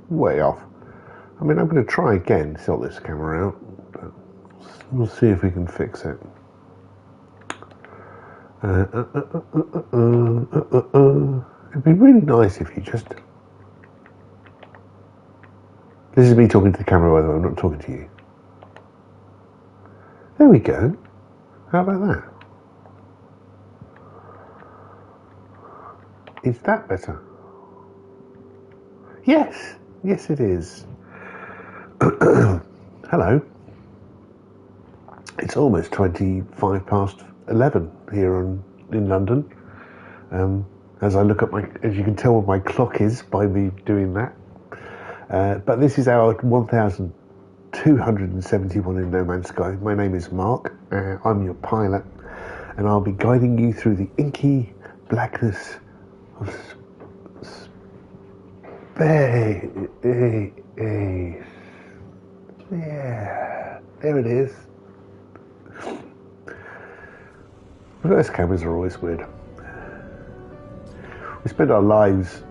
way off. I mean, I'm going to try again to sort this camera out, but we'll see if we can fix it. It'd be really nice if you just... This is me talking to the camera, by the way, I'm not talking to you. There we go. How about that? Is that better? Yes, yes it is. Hello. It's almost 11:25 here in London. As I look at as you can tell what my clock is by me doing that. But this is our 1271 in No Man's Sky. My name is Mark. I'm your pilot, and I'll be guiding you through the inky blackness of space. Yeah, there it is. Reverse cameras are always weird. We spend our lives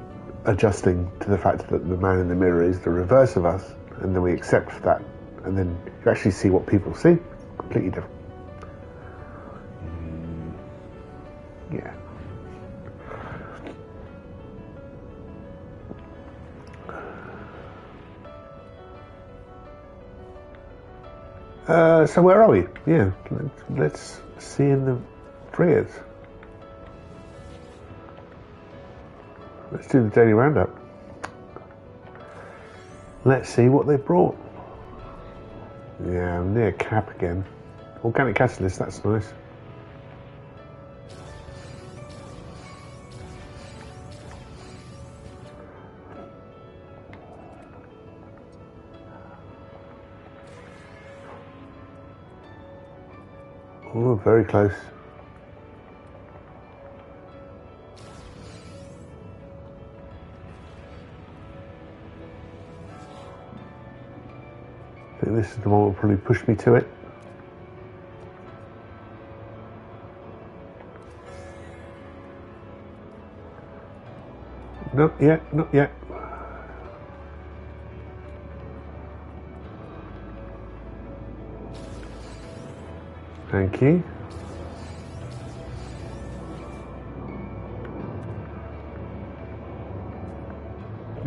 adjusting to the fact that the man in the mirror is the reverse of us, and then we accept that, and then you actually see what people see, completely different. Yeah. So where are we? Yeah, let's see in the Frigate. Let's do the daily roundup. Let's see what they brought. Yeah, I'm near cap again. Organic catalyst, that's nice. Oh, very close. I think this is the one that will probably push me to it. Not yet, not yet. Thank you.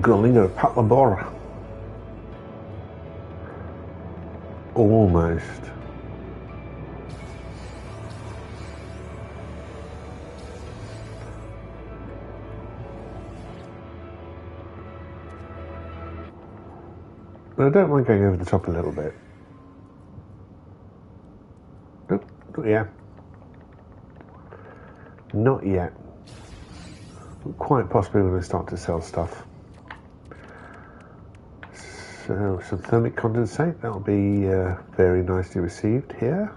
Gullinger Patlabora. Almost. I don't mind going over the top a little bit. Nope, not yet. Not yet. Quite possibly when I start to sell stuff. So some thermic condensate, that'll be very nicely received here.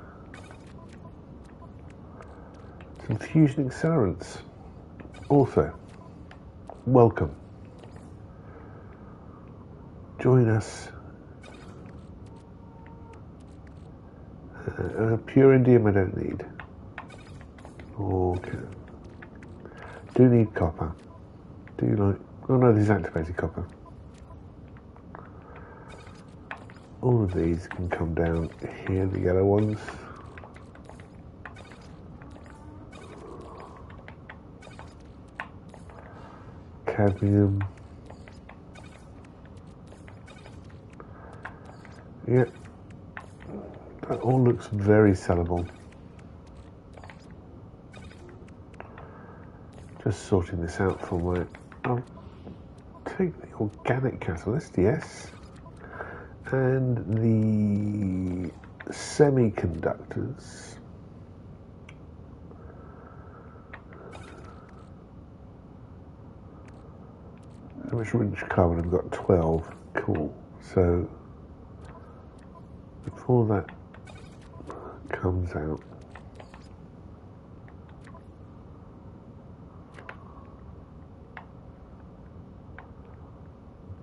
Some fusion accelerants, also welcome. Join us. Pure indium I don't need. Okay. Do need copper. Do you like... Oh no, this is activated copper. All of these can come down here, the yellow ones. Cadmium. Yeah. That all looks very sellable. Just sorting this out for my... I'll take the organic catalyst, yes. And the semiconductors. How much rich carbon? I've got 12. Cool. So before that comes out,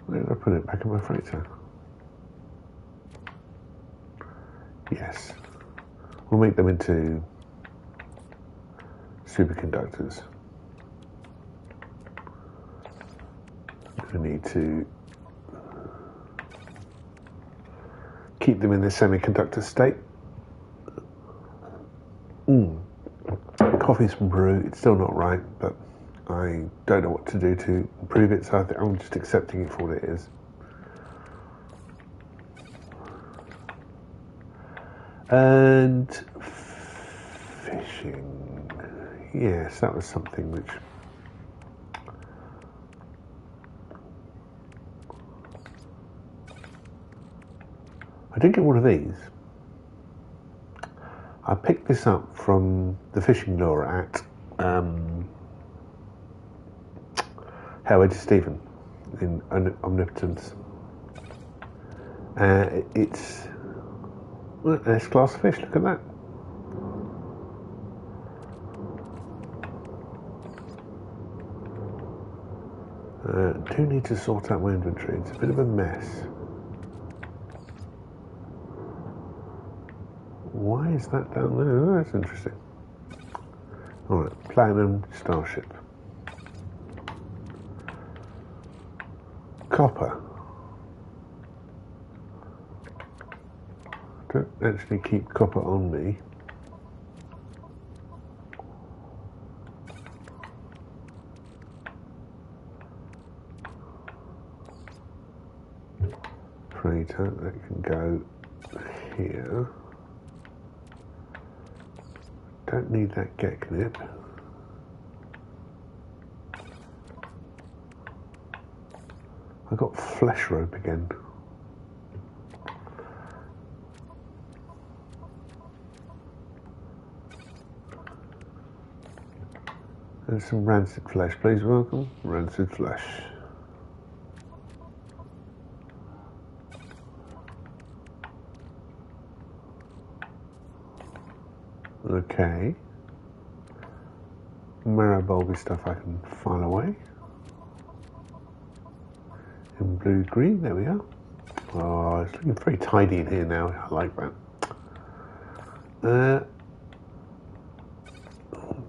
where did I put it? Back in my freighter. Yes, we'll make them into superconductors. I need to keep them in the semiconductor state. Coffee's from Peru. It's still not right, but I don't know what to do to improve it, so I think I'm just accepting it for what it is. And fishing. Yes, that was something which... I did get one of these. I picked this up from the fishing lure at Howard Stephen in Omnipotence. It's an S-class fish, look at that. Do need to sort out my inventory, it's a bit of a mess. Why is that down there? Oh, that's interesting. Alright, Platinum Starship. Copper. Don't actually keep copper on me. Freighter, that can go here. Don't need that get nip. I got flesh rope again. And some rancid flesh, please. Welcome. Rancid flesh. Okay. Marrow bulby stuff I can file away. In blue green, there we are. Oh, it's looking very tidy in here now. I like that.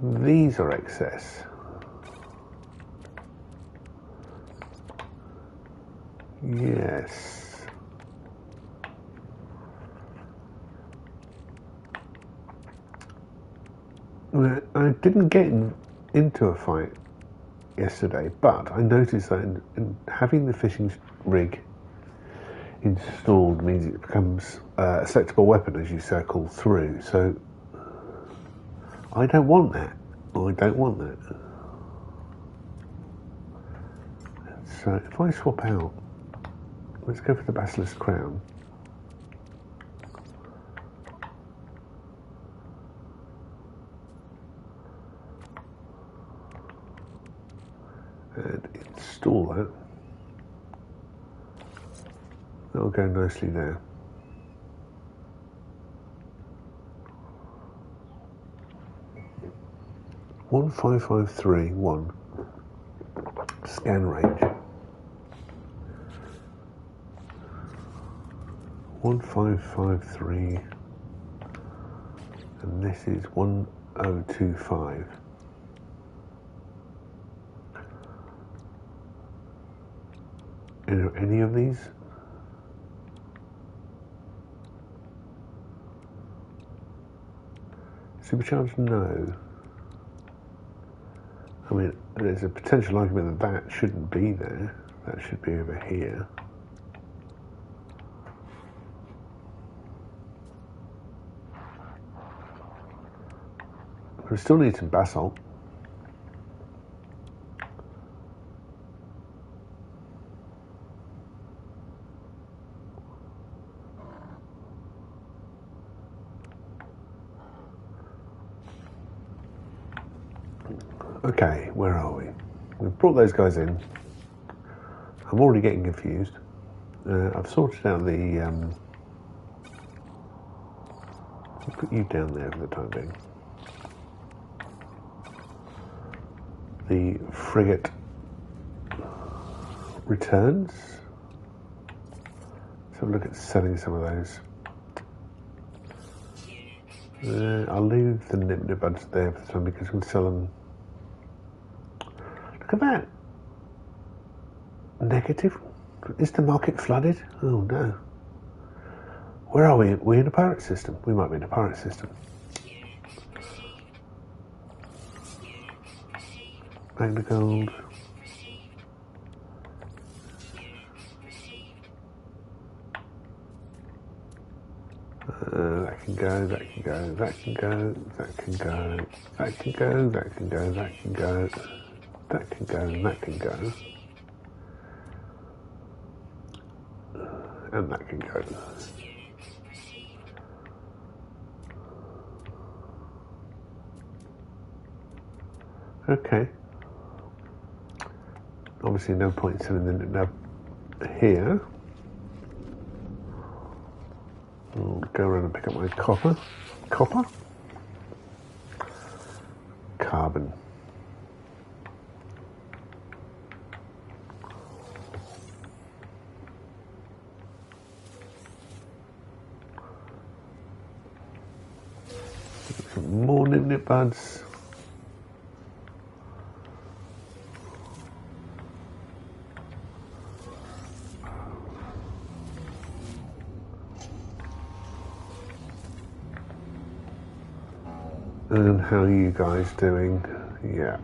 These are excess. Yes. I didn't get into a fight yesterday, but I noticed that in having the fishing rig installed means it becomes a selectable weapon as you circle through. So I don't want that. I don't want that. So if I swap out, let's go for the Basilisk Crown. And install that. That'll go nicely there. One 5531 scan range. 1553, and this is 1025. Any of these? Supercharged? No. I mean, there's a potential argument that that shouldn't be there. That should be over here. We still need some basalt. Okay, where are we? We've brought those guys in. I'm already getting confused. I've sorted out the... I'll put you down there for the time being. The frigate returns. Let's have a look at selling some of those. I'll leave the nip buds there for the time because we'll sell them. Look at that. Negative. Is the market flooded? Oh no. Where are we? We're in a pirate system. We might be in a pirate system. Magna gold. That can go, that can go, that can go, that can go, that can go, that can go, that can go, that can go, and that can go. And that can go. Okay. Obviously no point sending it up here. I'll go around and pick up my copper. Copper? Carbon. Some more nip buds. And how are you guys doing? Yeah.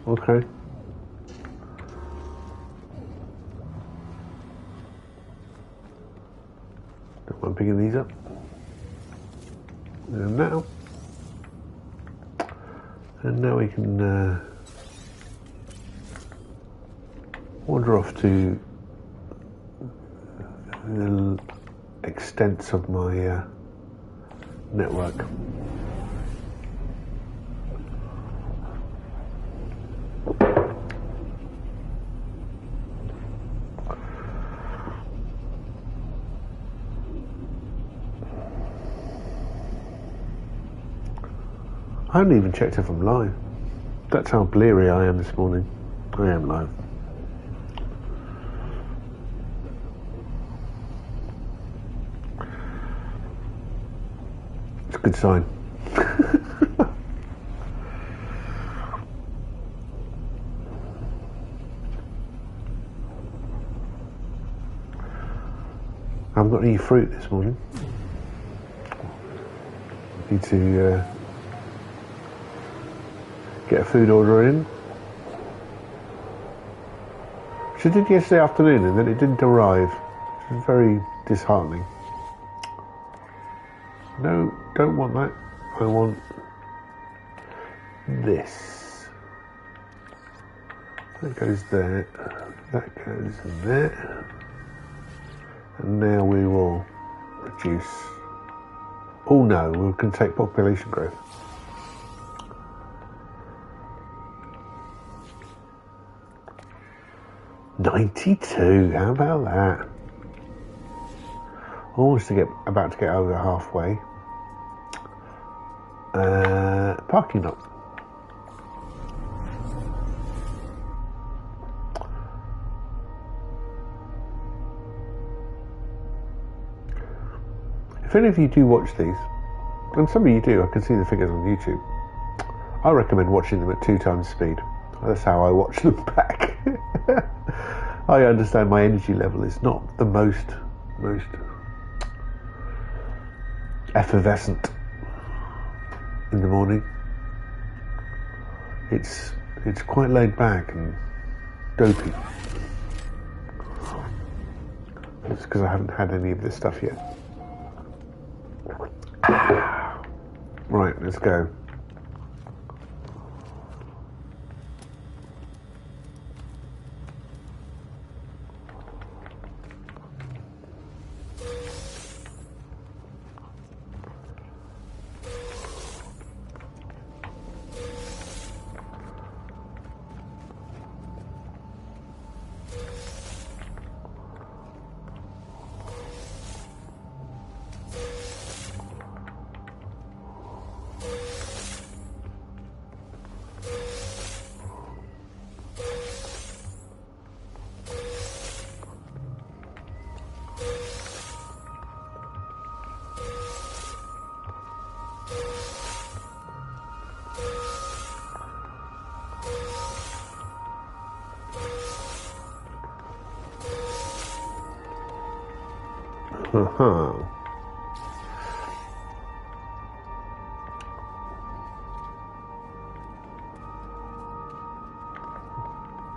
Okay. Don't mind picking these up. And now. And now we can wander off to the extents of my network. I haven't even checked if I'm live. That's how bleary I am this morning. I am live. It's a good sign. I haven't got any fruit this morning. Need to get a food order in. Which I did yesterday afternoon and then it didn't arrive. It was very disheartening. No, don't want that. I want this. That goes there. That goes there. And now we will reduce. Oh no, we can take population growth. $92, how about that? Almost about to get over halfway. Parking lot. If any of you do watch these, and some of you do, I can see the figures on YouTube, I recommend watching them at 2 times speed. That's how I watch them back. I understand my energy level is not the most effervescent in the morning. It's quite laid back and dopey. It's because I haven't had any of this stuff yet. Right, let's go.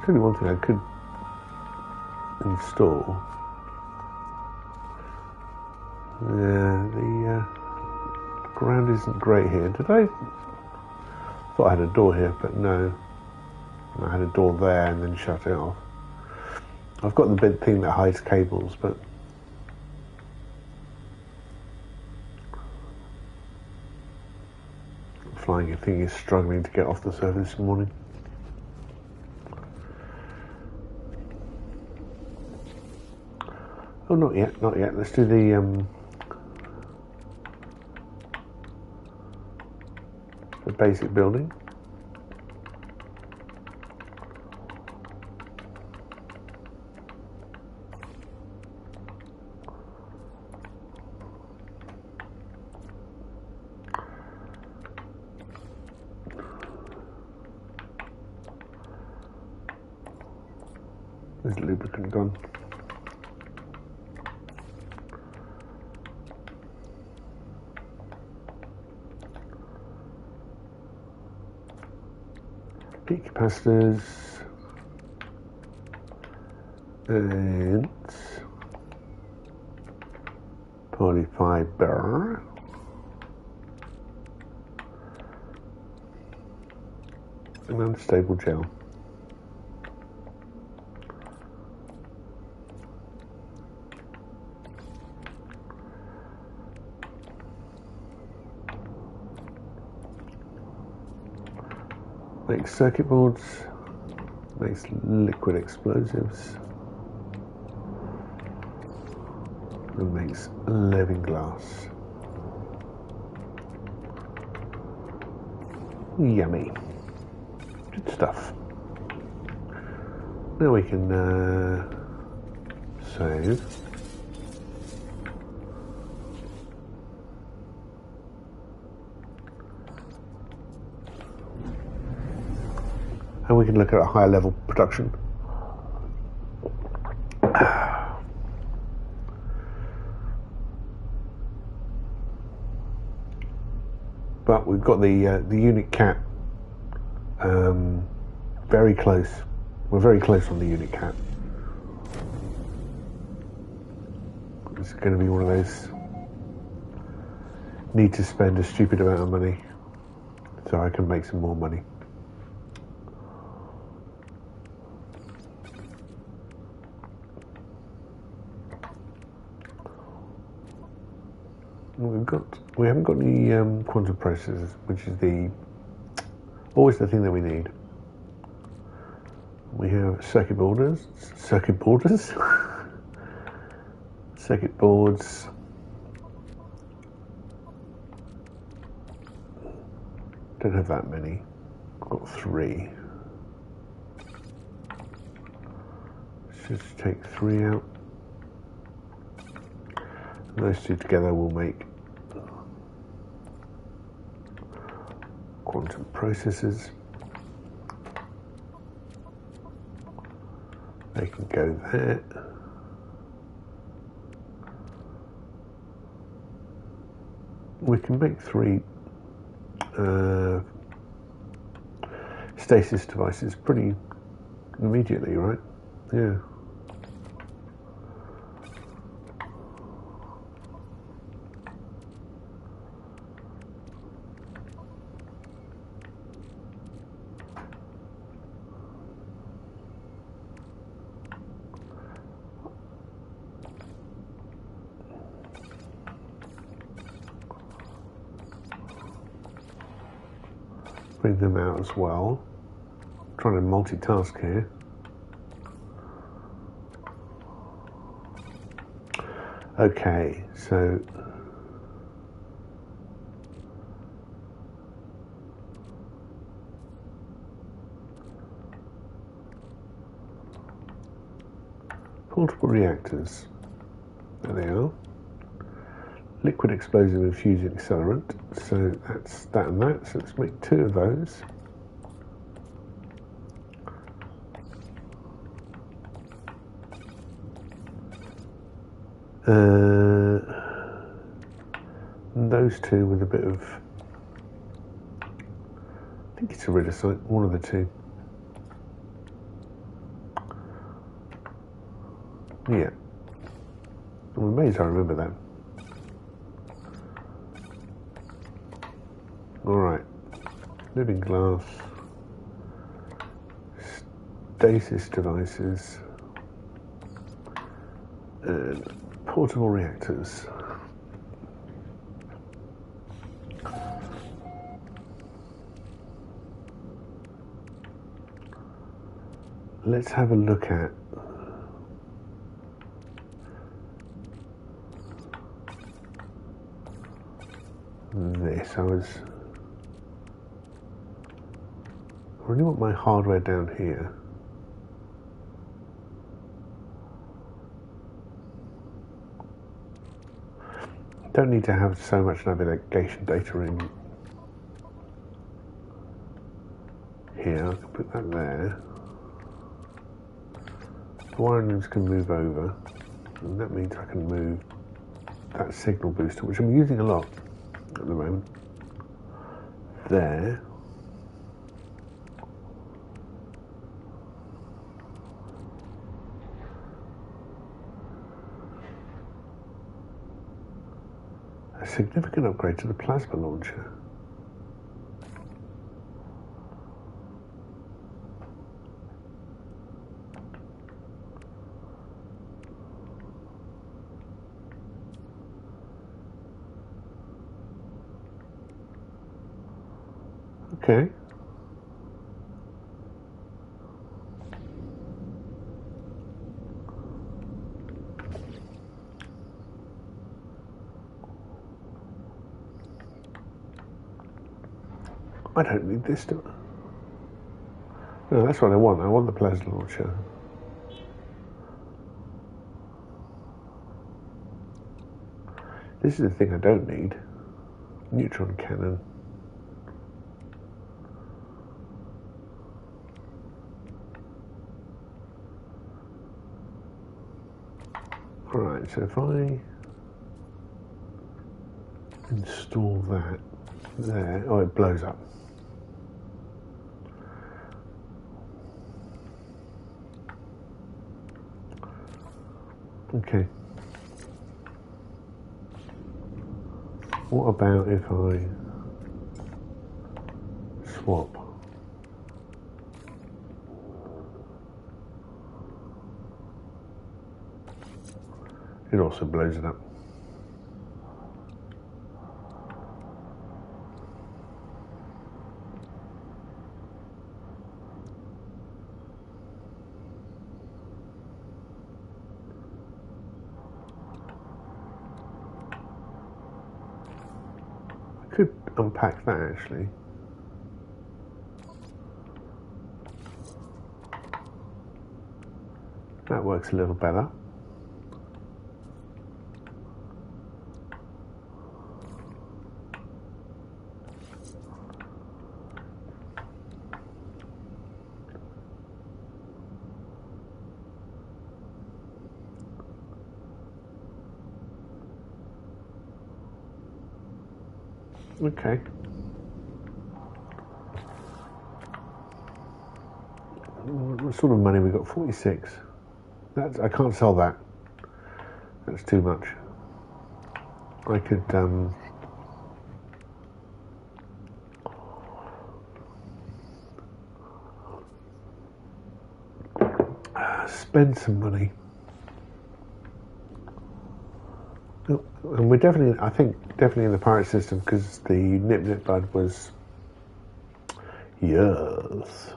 Tell you one thing I could install. Yeah, the ground isn't great here. Did I? Thought I had a door here, but no. I had a door there and then shut it off. I've got the big thing that hides cables, but the flying thing is struggling to get off the surface this morning. Oh, not yet, not yet. Let's do the basic building. There's lubricant gone. Peak capacitors and polyfiber and unstable gel. Makes circuit boards, makes liquid explosives, and makes living glass. Yummy. Good stuff. Now we can save. And we can look at a higher level production. But we've got the unit cap very close. We're very close on the unit cap. It's going to be one of those need to spend a stupid amount of money so I can make some more money. We haven't got any quantum processors, which is always the thing that we need. We have circuit boards, circuit boards. Don't have that many. I've got 3. Let's just take 3 out. And those 2 together will make quantum processors. They can go there. We can make 3 stasis devices pretty immediately, right? Yeah. Bring them out as well. I'm trying to multitask here. Okay, so portable reactors. There they are. Liquid explosive and fusion accelerant. So that's that and that. So let's make 2 of those. And those two with a bit of, I think it's iridescent, one of the two. Yeah. I'm amazed I remember that. Alright. Living glass. Stasis devices. And portable reactors. Let's have a look at this. I really want my hardware down here. Don't need to have so much navigation data in here. I can put that there. The wiring can move over, and that means I can move that signal booster, which I'm using a lot at the moment, there. A significant upgrade to the plasma launcher. Okay. I don't need this, do I? No, that's what I want. I want the plasma launcher. This is the thing I don't need. Neutron cannon. Alright, so if I install that there, oh, it blows up. Okay. What about if I swap? It also blows it up. I could unpack that actually. That works a little better. Okay. What sort of money we got? 46. That's, I can't sell that. That's too much. I could spend some money. And we're definitely, I think, definitely in the pirate system because the Nip Bud was, yes.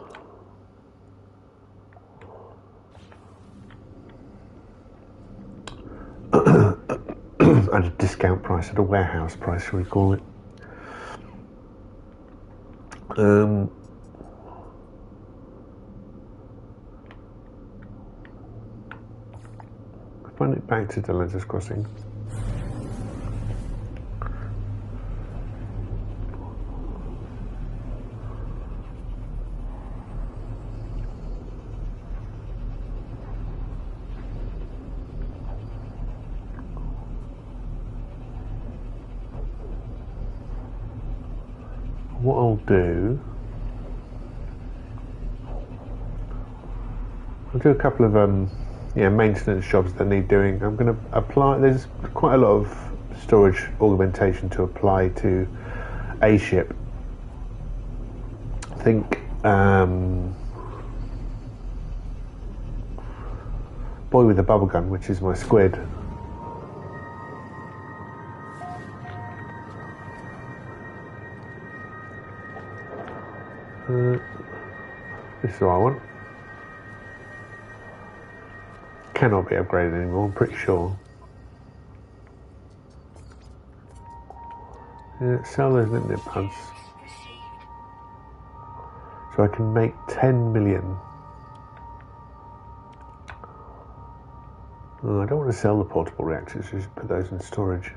At a discount price, at a warehouse price, shall we call it. I find it back to the Lendownasvi Crossing. what I'll do, I'll do a couple of maintenance jobs that need doing. I'm going to apply, there's quite a lot of storage augmentation to apply to a ship. I think Boy with a bubble gun, which is my squid. This is what I want. Cannot be upgraded anymore, I'm pretty sure. Yeah, sell those nip buds. So I can make 10 million. Oh, I don't want to sell the portable reactors, just put those in storage.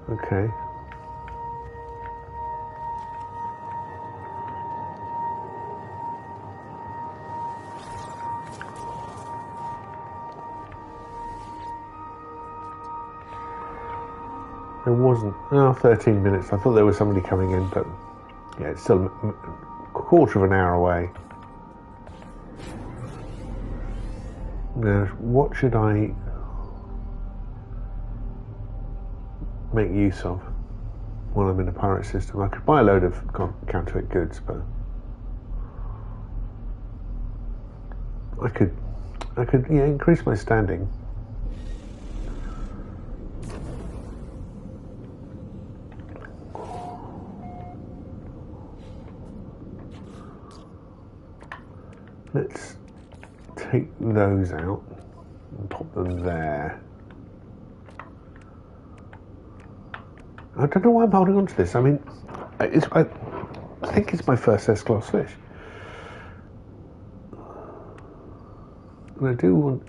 Okay. There wasn't. Oh, 13 minutes. I thought there was somebody coming in, but yeah, it's still a quarter of an hour away. Now, what should I make use of while I'm in a pirate system? I could buy a load of counterfeit goods, but I could increase my standing. Let's take those out and pop them there. I don't know why I'm holding on to this. I mean, I think it's my first S-class fish. And I do want.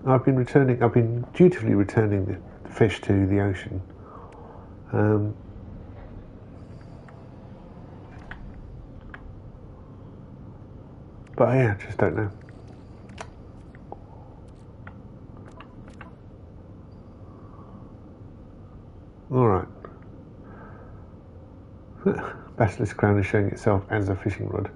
I've been dutifully returning the fish to the ocean. But yeah, I just don't know. Alright. Basilisk crown is showing itself as a fishing rod.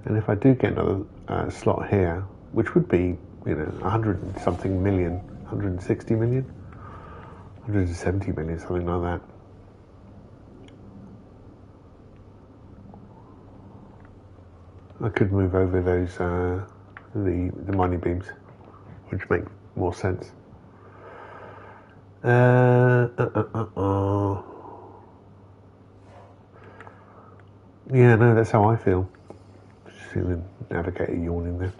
And if I do get another slot here, which would be, 100 and something million, 160 million, 170 million, something like that. I could move over those the mining beams, which make more sense. Yeah, no, that's how I feel. Just see the navigator yawning there.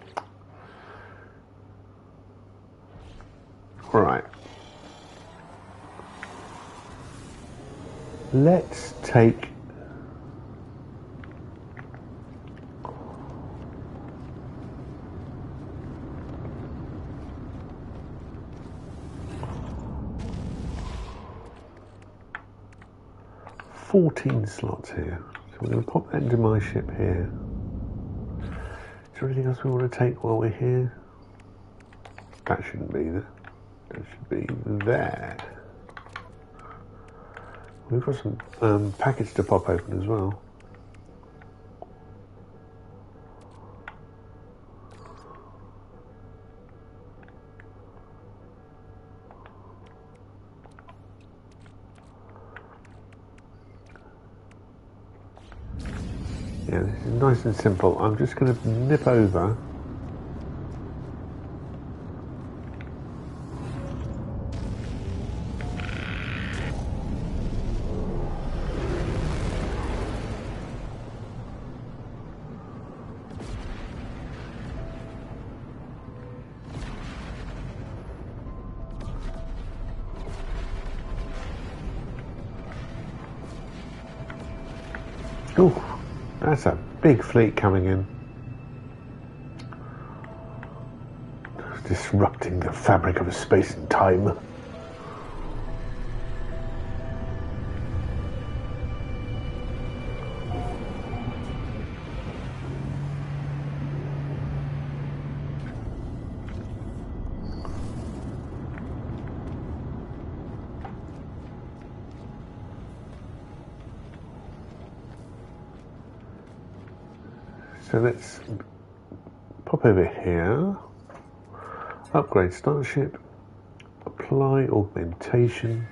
All right. Let's take $14 slots here. So we're going to pop that into my ship here. Is there anything else we want to take while we're here? That shouldn't be there. That should be there. We've got some packets to pop open as well. Yeah, this is nice and simple. I'm just going to nip over. Ooh, that's a big fleet coming in. Disrupting the fabric of space and time. So let's pop over here, upgrade starship, apply augmentation.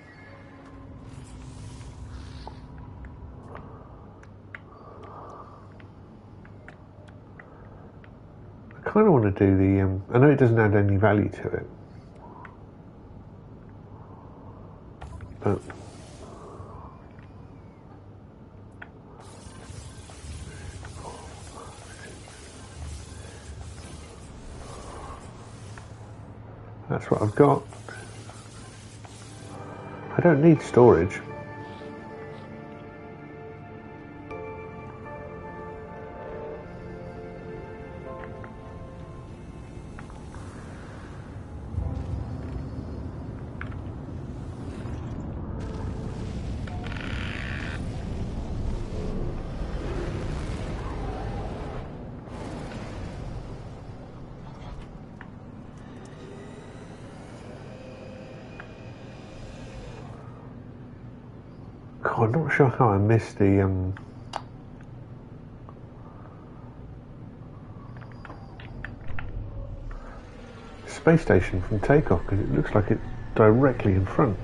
I kind of want to do the, I know it doesn't add any value to it, but that's what I've got. I don't need storage. God, I'm not sure how I missed the space station from takeoff, because it looks like it's directly in front.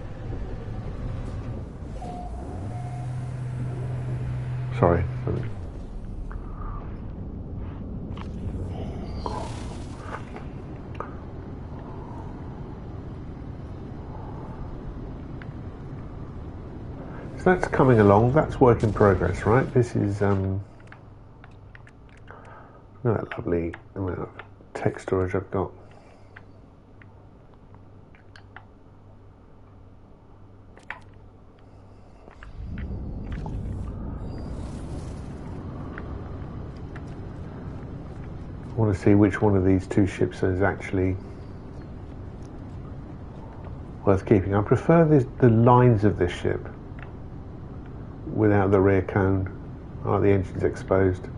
Sorry. So that's coming along. That's work in progress, right? This is look at that lovely amount of text storage I've got. I want to see which one of these two ships is actually worth keeping. I prefer the lines of this ship without the rear cone. I like the engines exposed.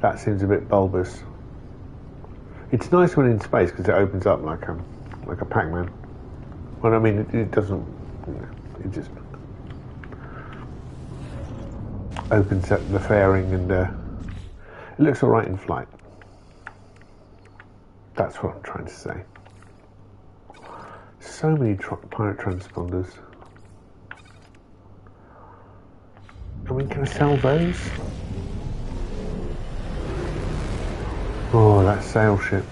That seems a bit bulbous. It's nice when in space because it opens up like a Pac-Man. Well, I mean, it doesn't. You know, it just opens up the fairing and it looks all right in flight. That's what I'm trying to say. So many pirate transponders. I mean, can I sell those? Oh, that sail ship.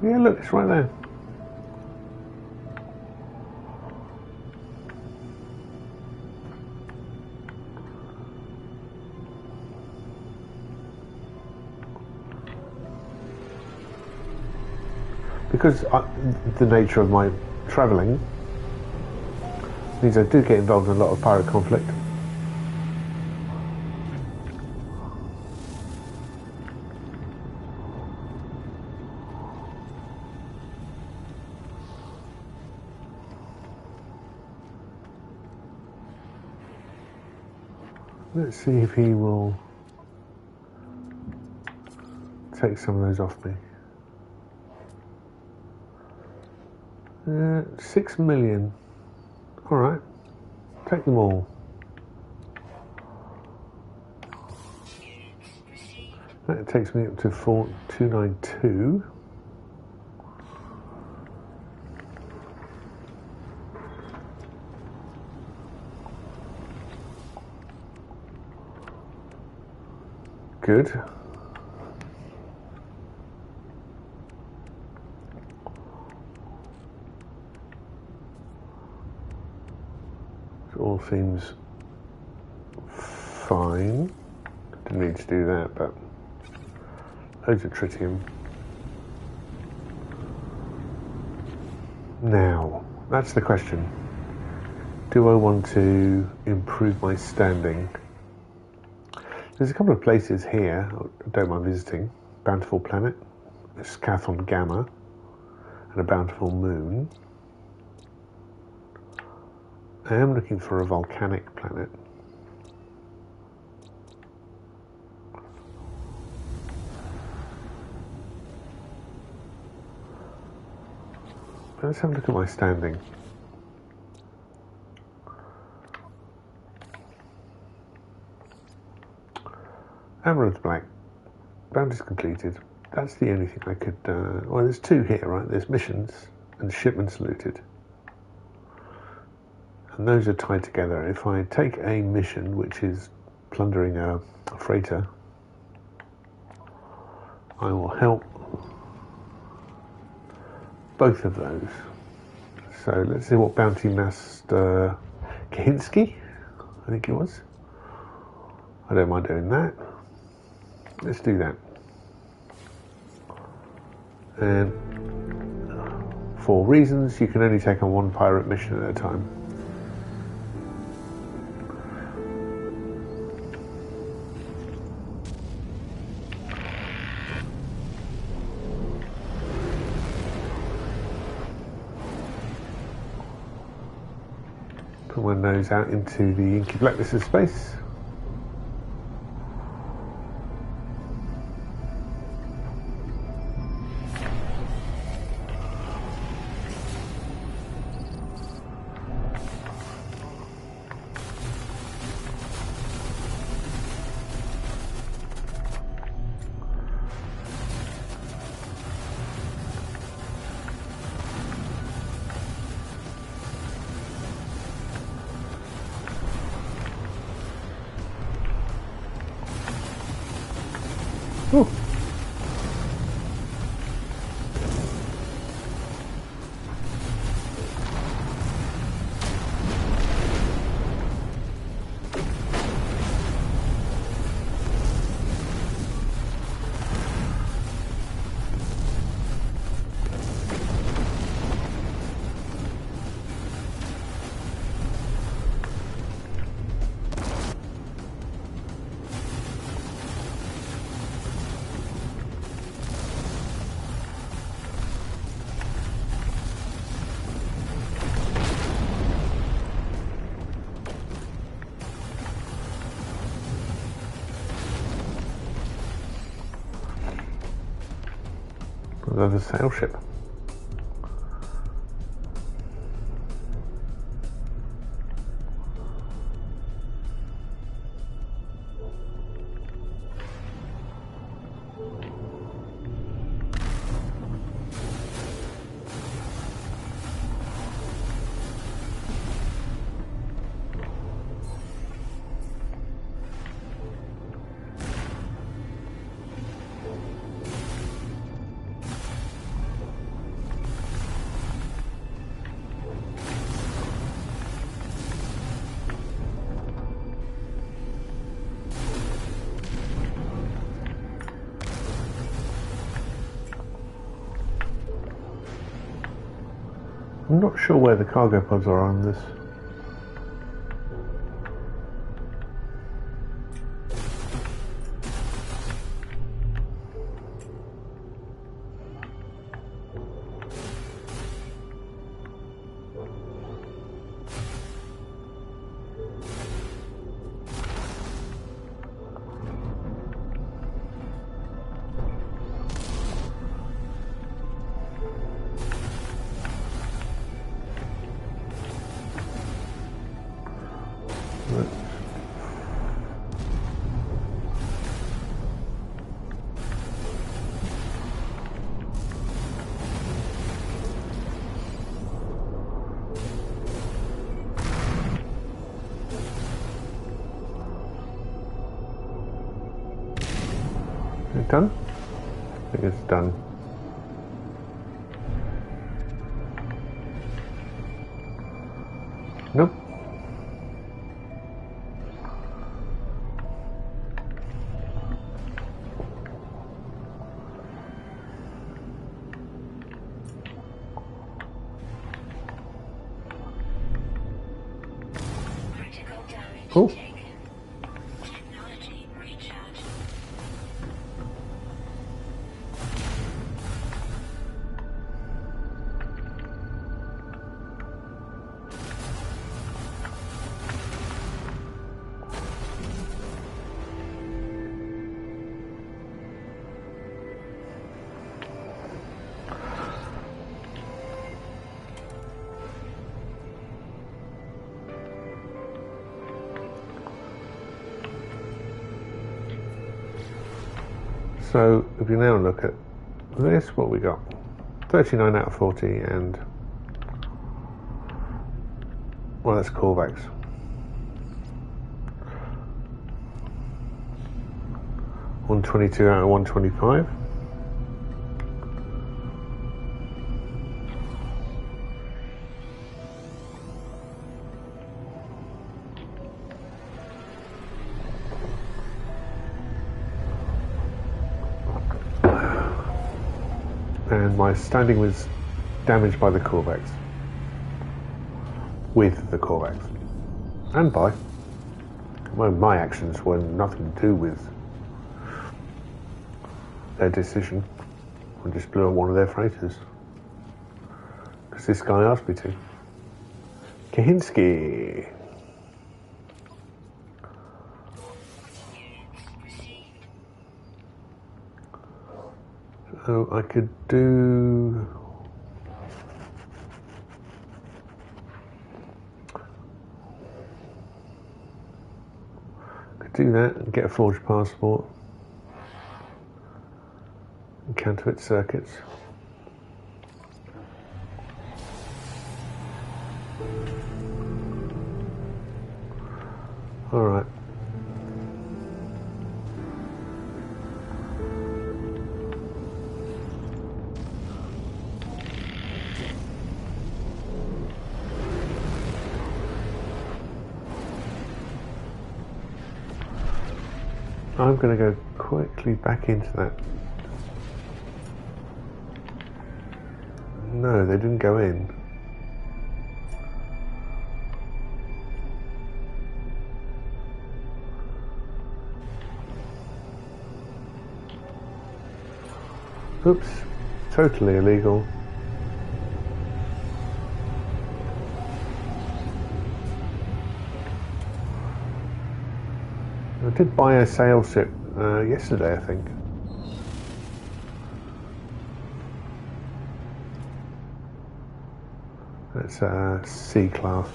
Yeah, look, it's right there. Because the nature of my travelling means I do get involved in a lot of pirate conflict. Let's see if he will take some of those off me. 6 million. All right, take them all. That takes me up to 4292. Good. It all seems fine. Didn't need to do that, but loads of tritium. Now, that's the question. Do I want to improve my standing? There's a couple of places here I don't mind visiting. Bountiful planet, Uscathon Gamma, and a Bountiful moon. I am looking for a volcanic planet. Let's have a look at my standing. Amaranth Black. Bounties completed. That's the only thing I could... well, there's two here, right? There's missions and shipments looted. And those are tied together. If I take a mission, which is plundering a freighter, I will help both of those. So let's see what Bounty Master Kahinsky, I think it was. I don't mind doing that. Let's do that. And for reasons, you can only take on one pirate mission at a time. Put my nose out into the inky blackness of space. Ooh. Another sail ship. I'm not sure where the cargo pods are on this. Is it done? I think it's done. Nope. Cool. So if you now look at this, what we got? 39 out of 40, and well, that's Corvax. $122 out of 125. And my standing was damaged by the Corvax. With the Corvax. And by. Well, my actions were nothing to do with their decision. I just blew up one of their freighters. Because this guy asked me to. Kahinsky. So I could do... do that and get a forged passport and counterfeit circuits. All right. I'm going to go quickly back into that. No, they didn't go in. Oops, totally illegal. I did buy a sail ship yesterday, I think. That's a C class.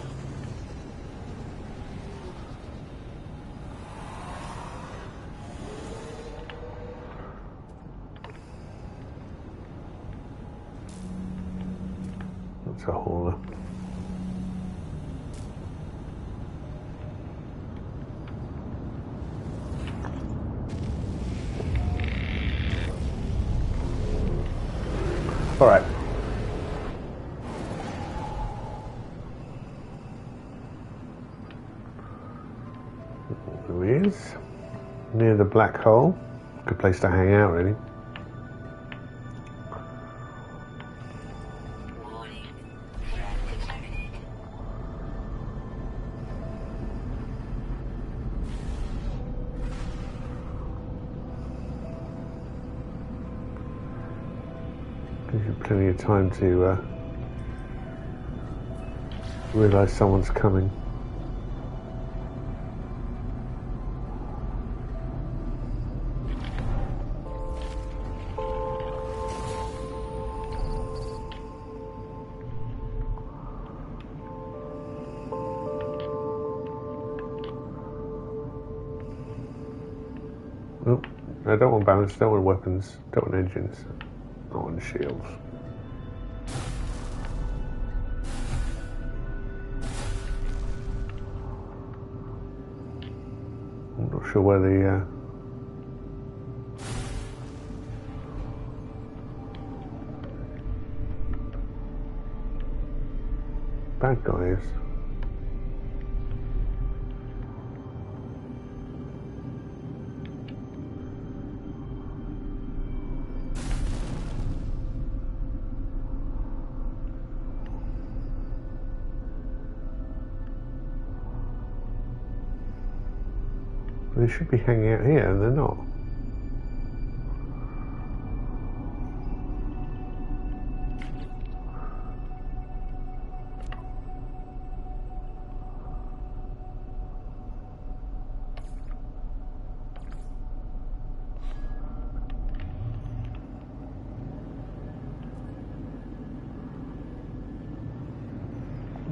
That's a hauler. All right. There he is, near the black hole. Good place to hang out, really. Gives you plenty of time to realise someone's coming. Oh, I don't want balance, don't want weapons, don't want engines. I want shields. I'm not sure where the bad guy is. They should be hanging out here, and they're not.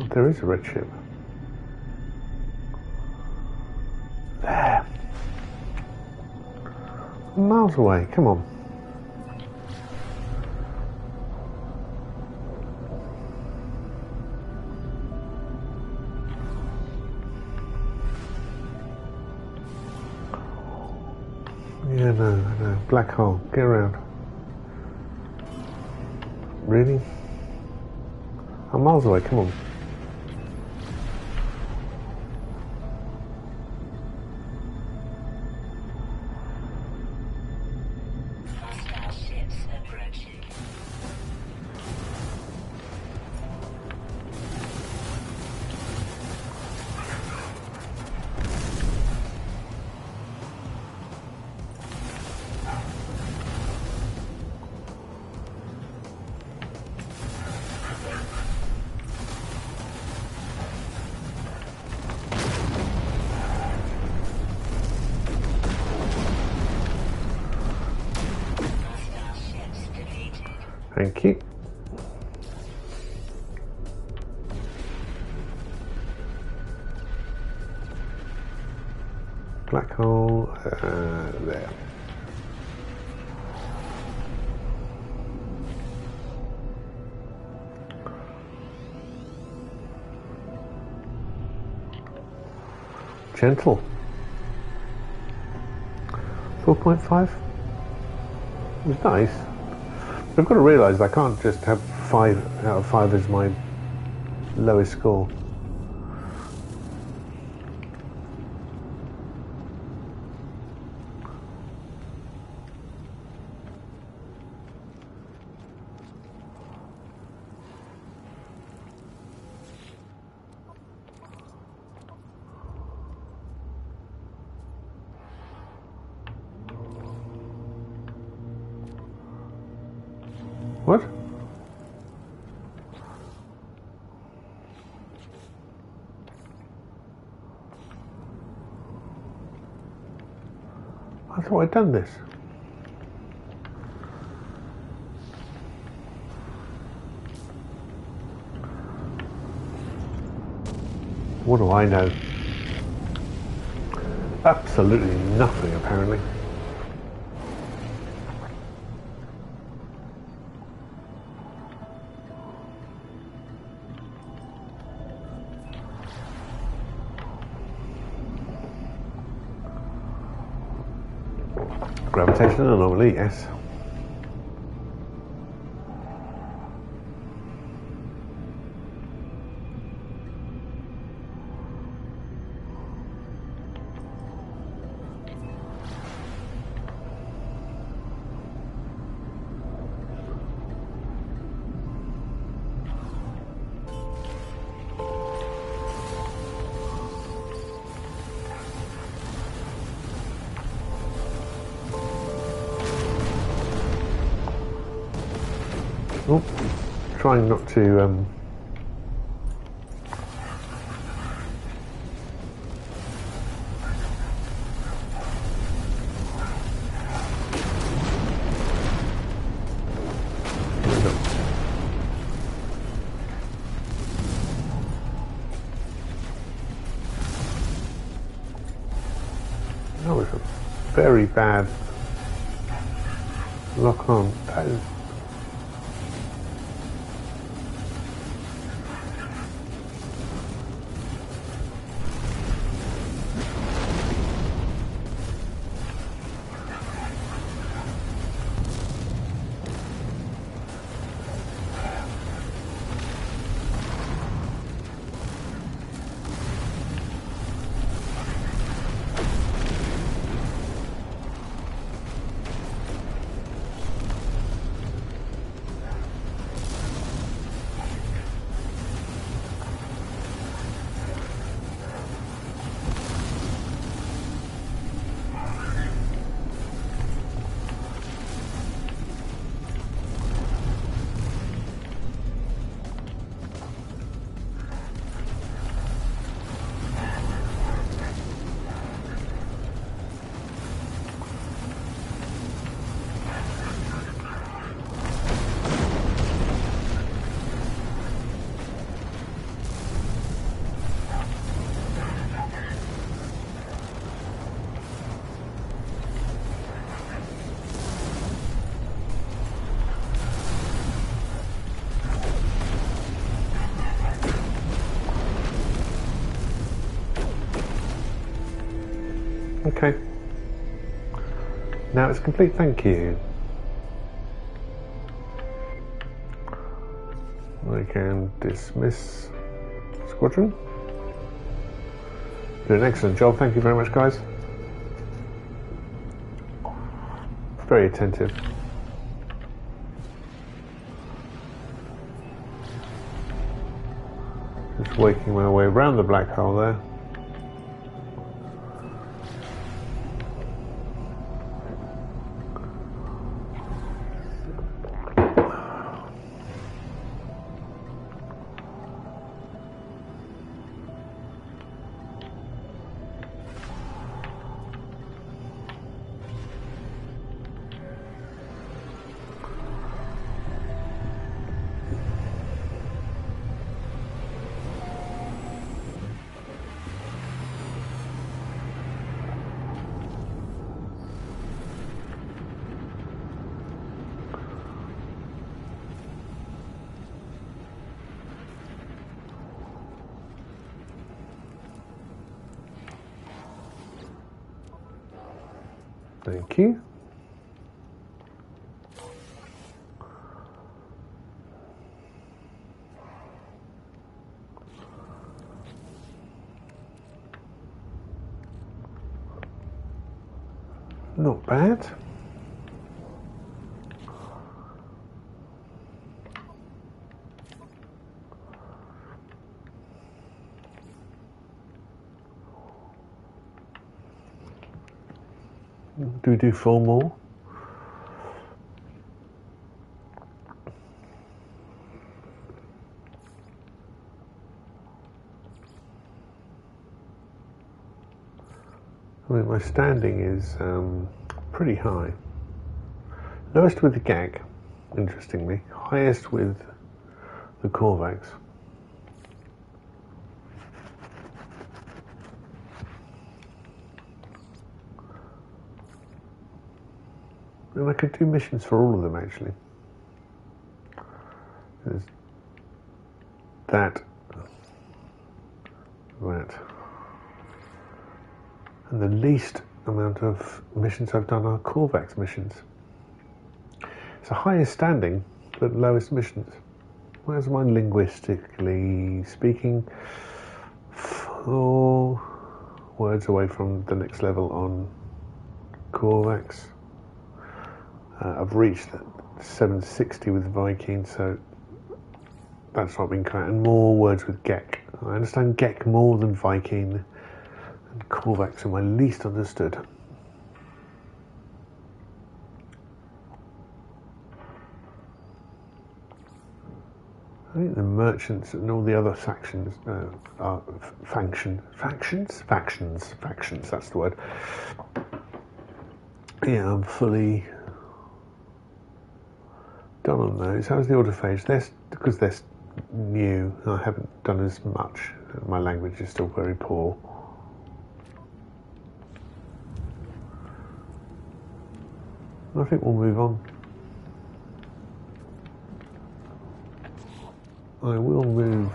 There is a red ship. There. miles away. Come on. Yeah, no. Black hole. Get around. Really? I'm miles away. Come on. Thank you. Black hole, there. Gentle. 4.5. It was nice. I've got to realise I can't just have 5 out of 5 as my lowest score. What? I thought I'd done this. What do I know? Absolutely nothing, apparently. Gravitational anomaly, yes. Oh, trying not to that was a very bad lock on. That is Now it's complete, thank you. I can dismiss squadron. Did an excellent job, thank you very much, guys. Very attentive. Just working my way around the black hole there. Thank you. Not bad. Do we do 4 more? I mean, my standing is pretty high. Lowest with the gag, interestingly. Highest with the Korvax. And I could do missions for all of them, actually. There's that. And the least amount of missions I've done are Korvax missions. It's the highest standing, but lowest missions. Where's mine linguistically speaking? 4 words away from the next level on Korvax. I've reached 760 with Viking, so that's not been correct. And more words with Gek. I understand Gek more than Viking, and Korvax are my least understood. I think the merchants and all the other factions are factions, that's the word. Yeah, I'm fully done on those. How's the autophage? Because they're new, I haven't done as much. My language is still very poor. I think we'll move on. I will move.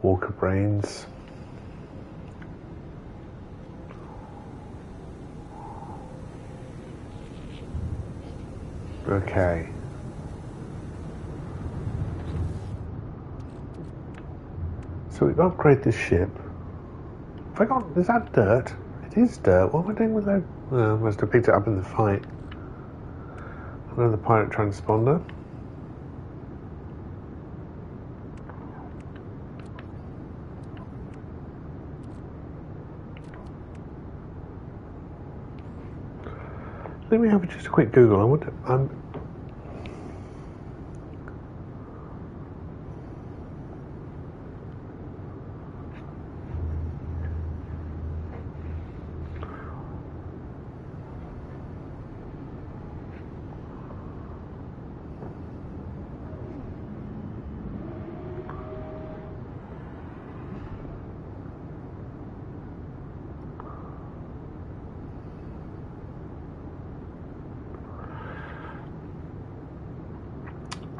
Walker brains. Okay. So we've upgraded this ship. Is that dirt? It is dirt. What am I doing with that? I must have picked it up in the fight. Another pirate transponder. Let me have just a quick Google. I wonder.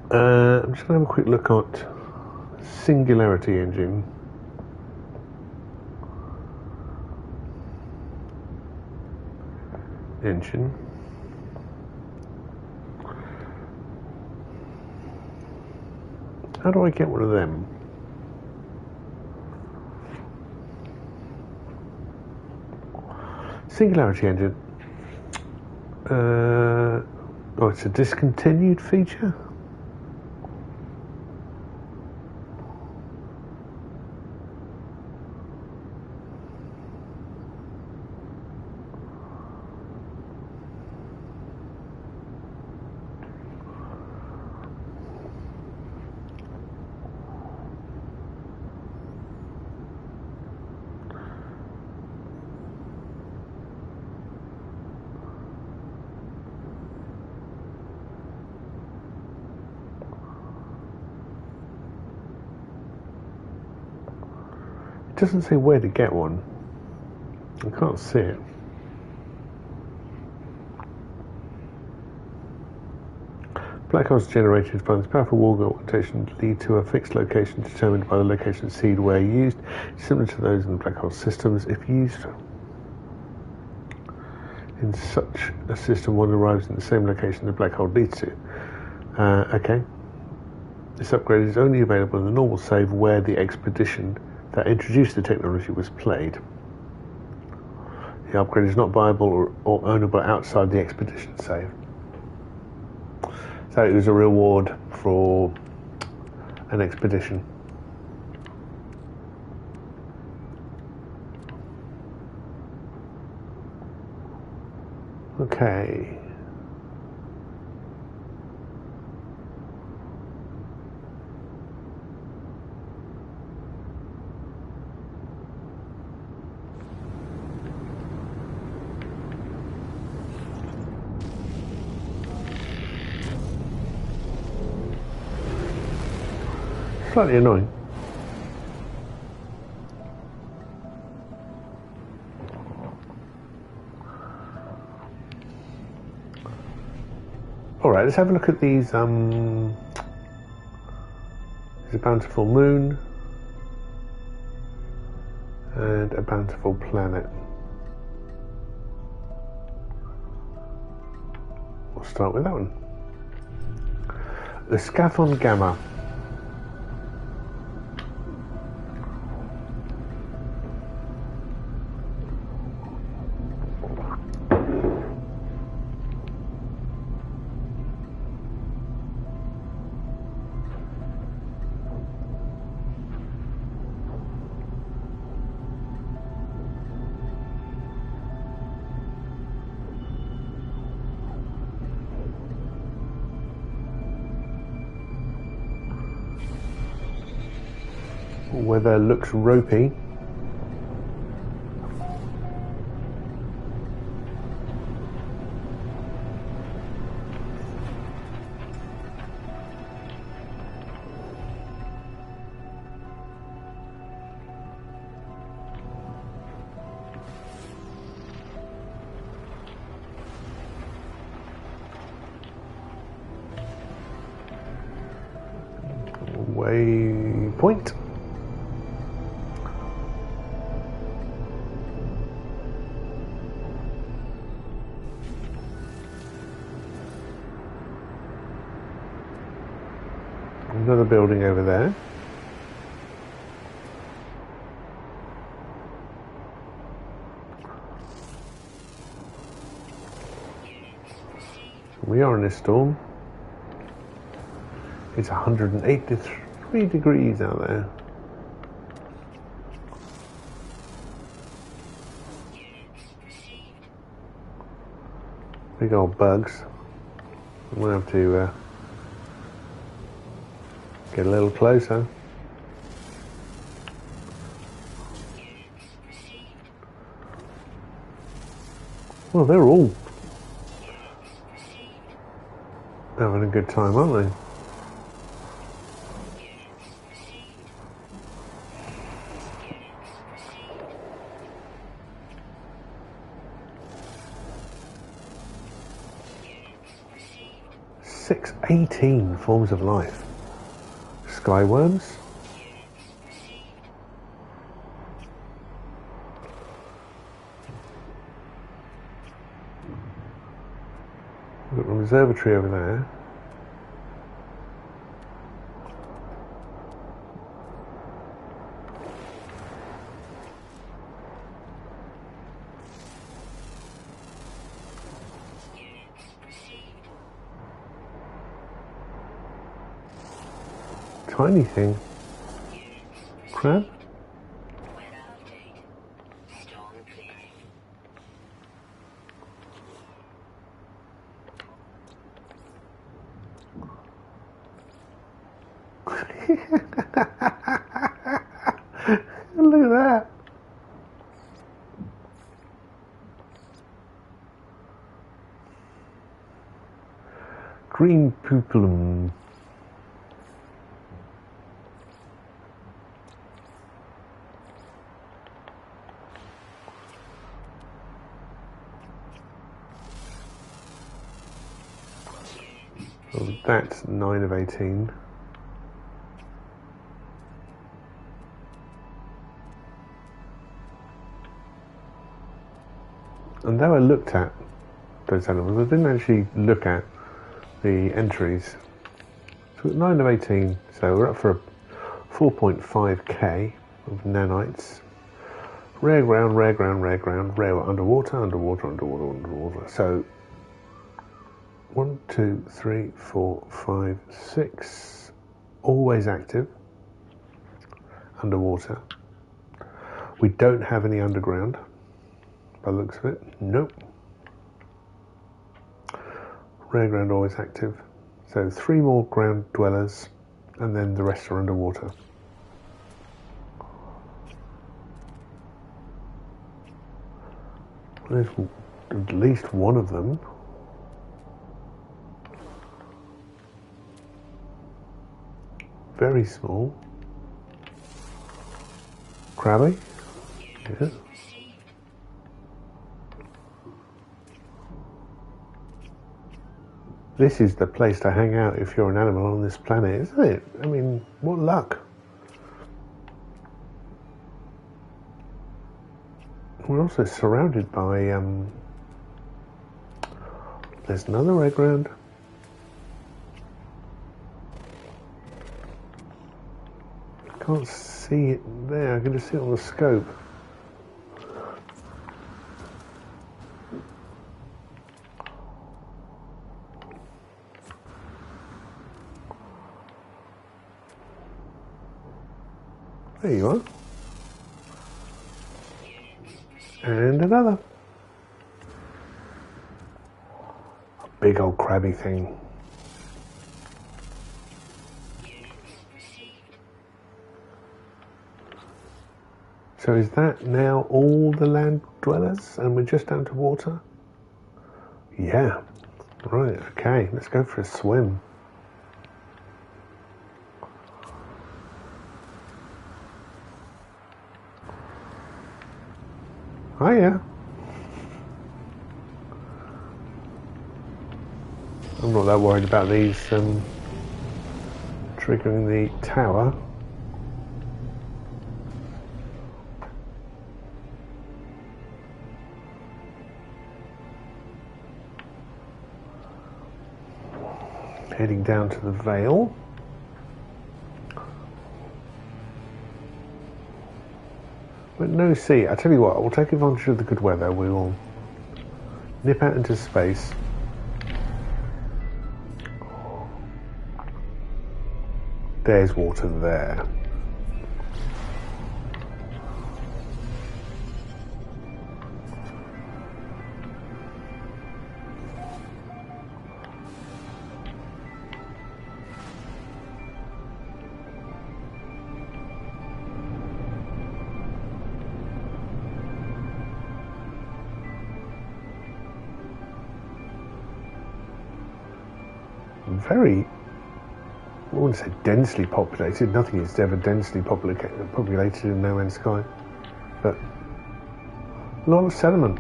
I'm just going to have a quick look at Singularity engine. How do I get one of them? Singularity engine. Oh, it's a discontinued feature? It doesn't say where to get one. I can't see it. Black holes generated by this powerful wall augmentation lead to a fixed location determined by the location seed where used, similar to those in the black hole systems. If used in such a system, one arrives in the same location the black hole leads to. Okay. This upgrade is only available in the normal save where the expedition that introduced the technology was played. The upgrade is not viable or ownable outside the expedition save. So it was a reward for an expedition. Okay. Slightly annoying. Alright, let's have a look at these. There's a bountiful moon and a bountiful planet. We'll start with that one. Uscathon Gamma. Weather looks ropey. Waypoint. Another building over there. We are in a storm. It's 183 degrees out there. Big old bugs. I'm gonna have to get a little closer. Well, they're all having a good time, aren't they? 6, 18 forms of life. Skyworms. We've got an observatory over there. Tiny thing. Crab? Look at that. Green pupillum. Oh, that's 9 of 18. And though I looked at those animals, I didn't actually look at the entries. So 9 of 18, so we're up for 4.5k of nanites. Rare ground, rare ground, rare ground, rare underwater, underwater, underwater, underwater. So 1, 2, 3, 4, 5, 6, always active, underwater. We don't have any underground, by the looks of it. Nope. Rare ground, always active. So 3 more ground dwellers, and then the rest are underwater. There's at least one of them. Very small. Crabby. Yeah. This is the place to hang out if you're an animal on this planet, isn't it? I mean, what luck. We're also surrounded by, there's another red ground. Can't see it there, I can just see it on the scope. There you are. And another. A big old crabby thing. So is that now all the land dwellers and we're just down to water? Yeah. Right, okay, let's go for a swim. Oh yeah. I'm not that worried about these triggering the tower. Heading down to the Vale. But no sea. I tell you what, we'll take advantage of the good weather. We will nip out into space. There's water there. Very, I wouldn't say densely populated. Nothing is ever densely populated in No Man's Sky, but a lot of sediment.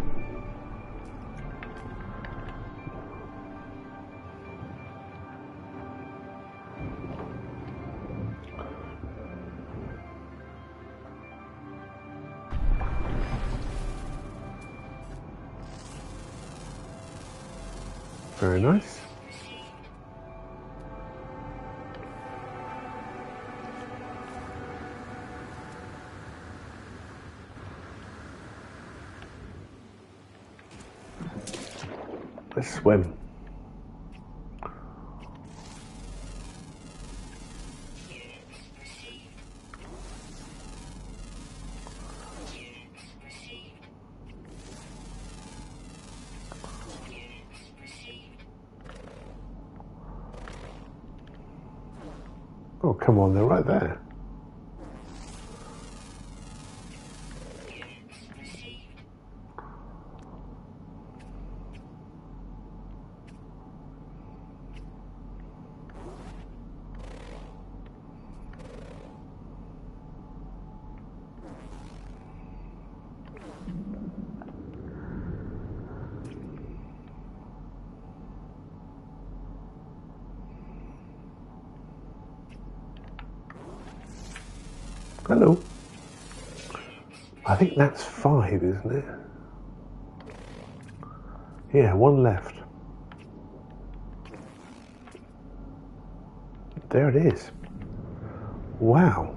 Very nice. Let's swim. Oh, come on, they're right there. Hello. I think that's 5, isn't it? Yeah, 1 left. There it is. Wow.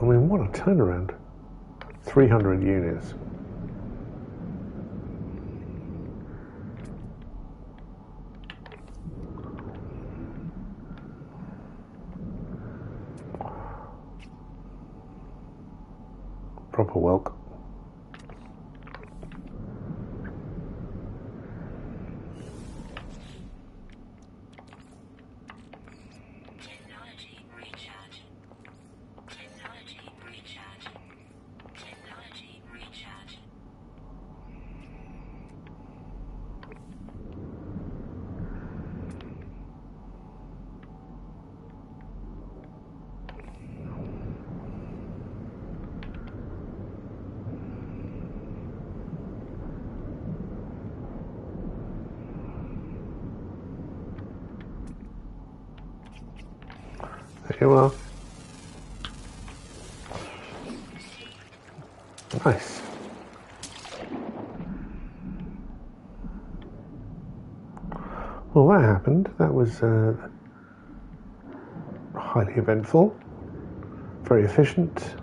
I mean, what a turnaround. 300 units. Proper welcome. Technology recharge. Technology recharge. Technology recharge. There you are. Nice. Well, that happened. That was highly eventful, very efficient.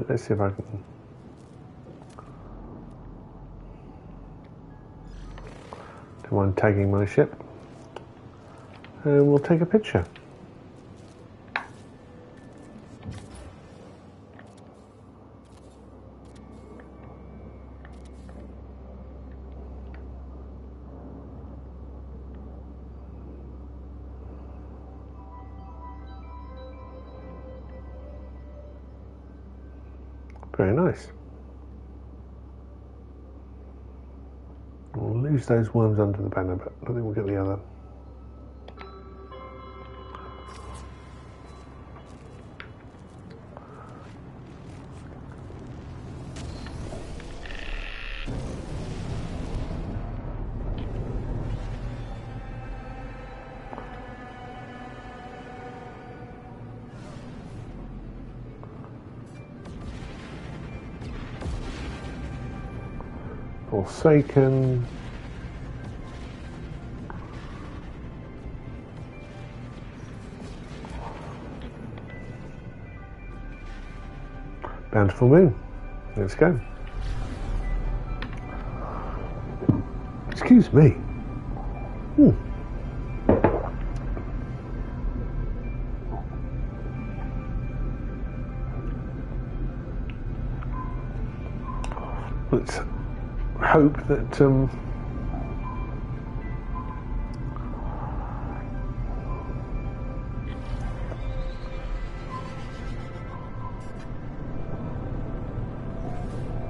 Let's see if I can. Don't mind tagging my ship. And we'll take a picture. Very nice. We'll lose those worms under the banner, but I think we'll get the other. Forsaken. Bountiful moon. Let's go. Excuse me. let's hope that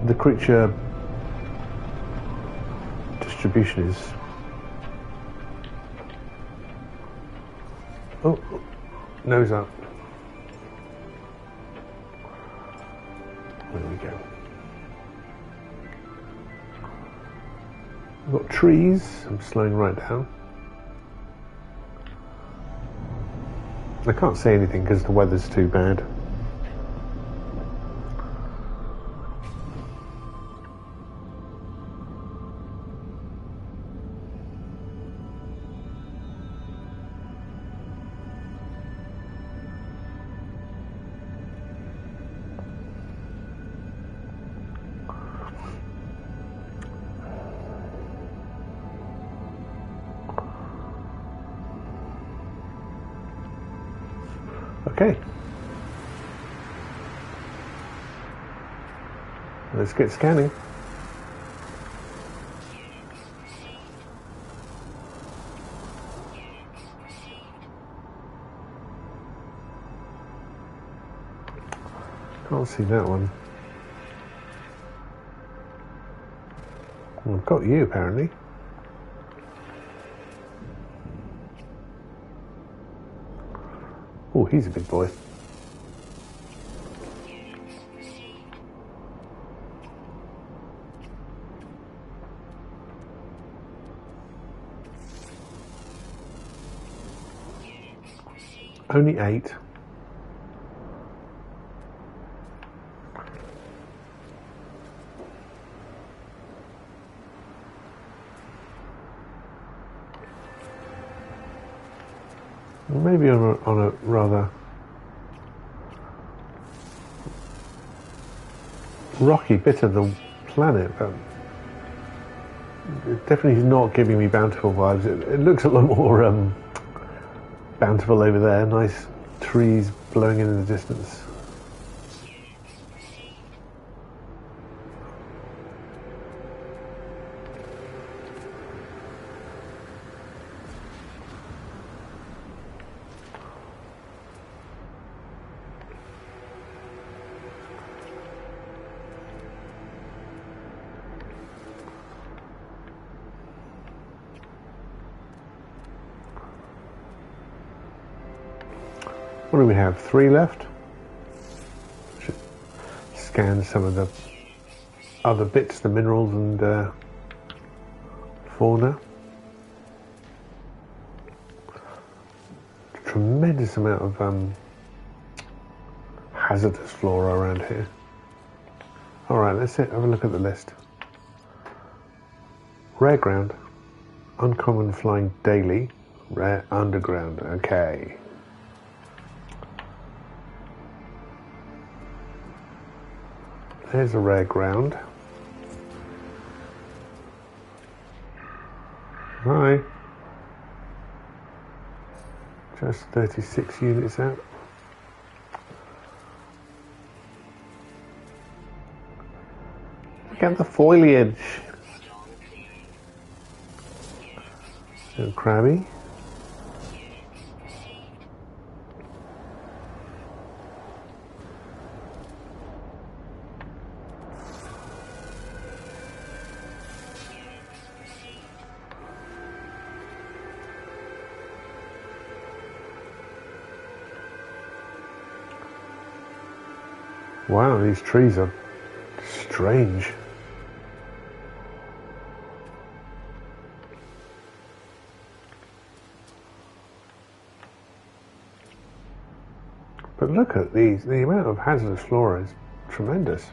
the creature distribution is... Oh, nose up. There we go. We've got trees. I'm slowing right down. I can't say anything because the weather's too bad. Okay. Let's get scanning. Can't see that one. Well, I've got you apparently. Oh, he's a big boy. Only 8. Maybe on a rather rocky bit of the planet, but it definitely is not giving me Bountiful vibes. It looks a lot more Bountiful over there. Nice trees blowing in the distance. What do we have? 3 left? Should scan some of the other bits, the minerals and fauna. Tremendous amount of hazardous flora around here. Alright, let's have a look at the list. Rare ground, uncommon flying daily, rare underground, okay. There's a rare ground. Hi. Just 36 units out. Look at the foliage. Little crabby. Wow, these trees are strange. But look at these, the amount of hazardous flora is tremendous.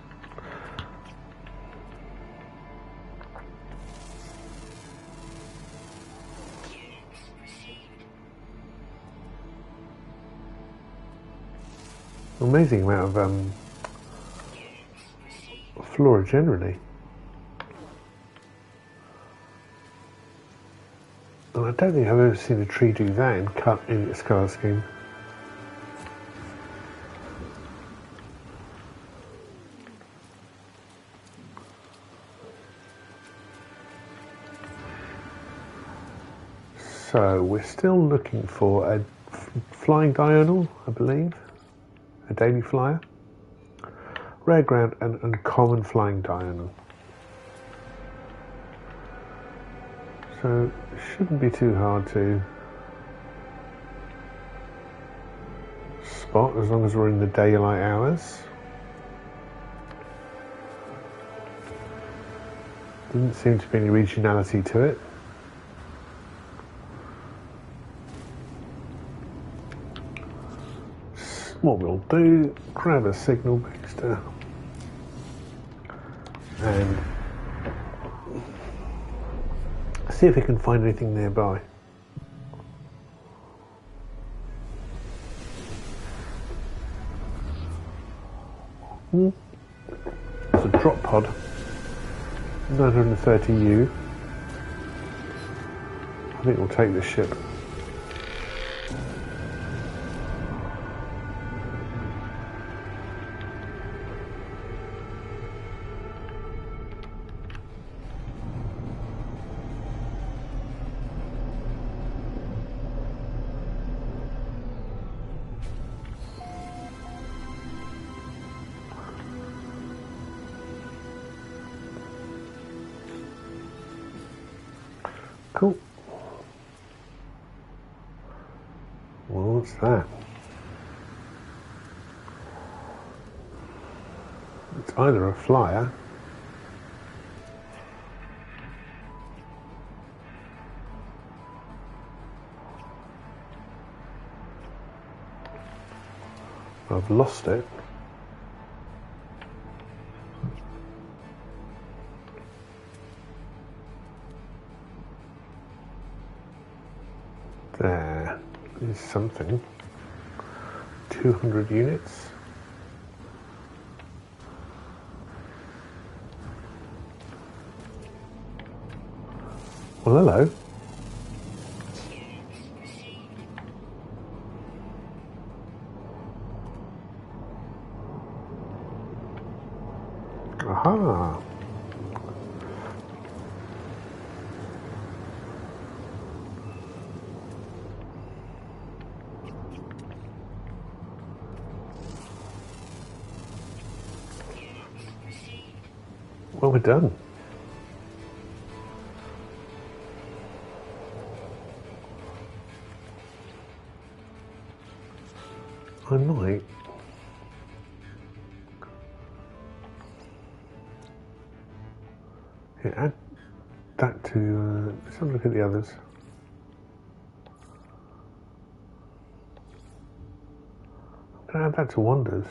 Amazing amount of flora generally. And I don't think I've ever seen a tree do that in its colour scheme. So we're still looking for a flying diurnal, I believe, a daily flyer, rare ground, and common flying diurnal. So it shouldn't be too hard to spot as long as we're in the daylight hours. Didn't seem to be any regionality to it. What we'll do, grab a signal booster and see if we can find anything nearby. It's a drop pod, 930U. I think we'll take this ship. Cool. Well, what's that? It's either a flyer or I've lost it. There is something. 200 units. Well, hello. Aha. Well, we're done. I might. Yeah, add that to. Let's have a look at the others. I'm going to add that to Wonders.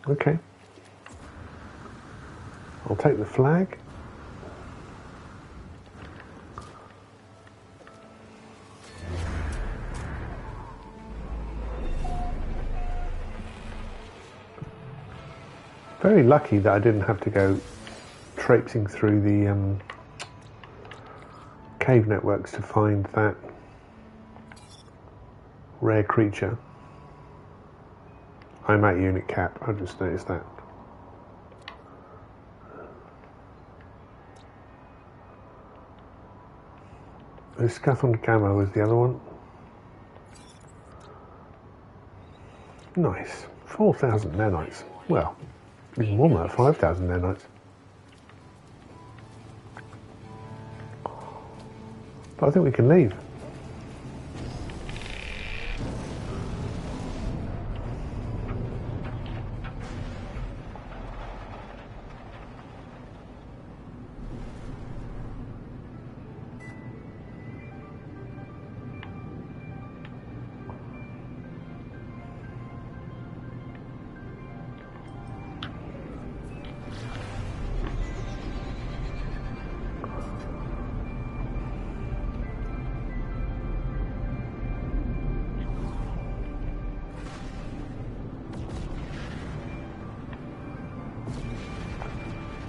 Okay. I'll take the flag. Very lucky that I didn't have to go traipsing through the cave networks to find that rare creature. I'm at unit cap, I just noticed that. Uscathon Gamma was the other one. Nice. 4,000 nanites. Well, even more than that, 5,000 nanites. But I think we can leave.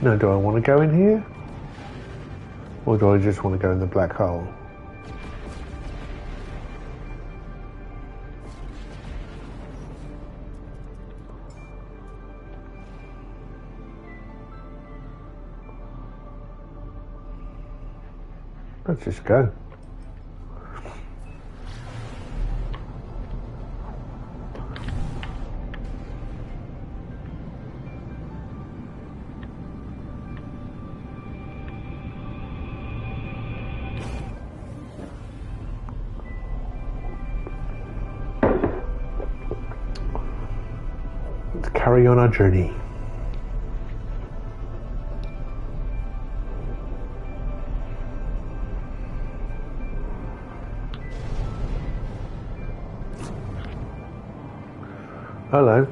Now, do I want to go in here? Or do I just want to go in the black hole? Let's just go. Let's carry on our journey. Hello.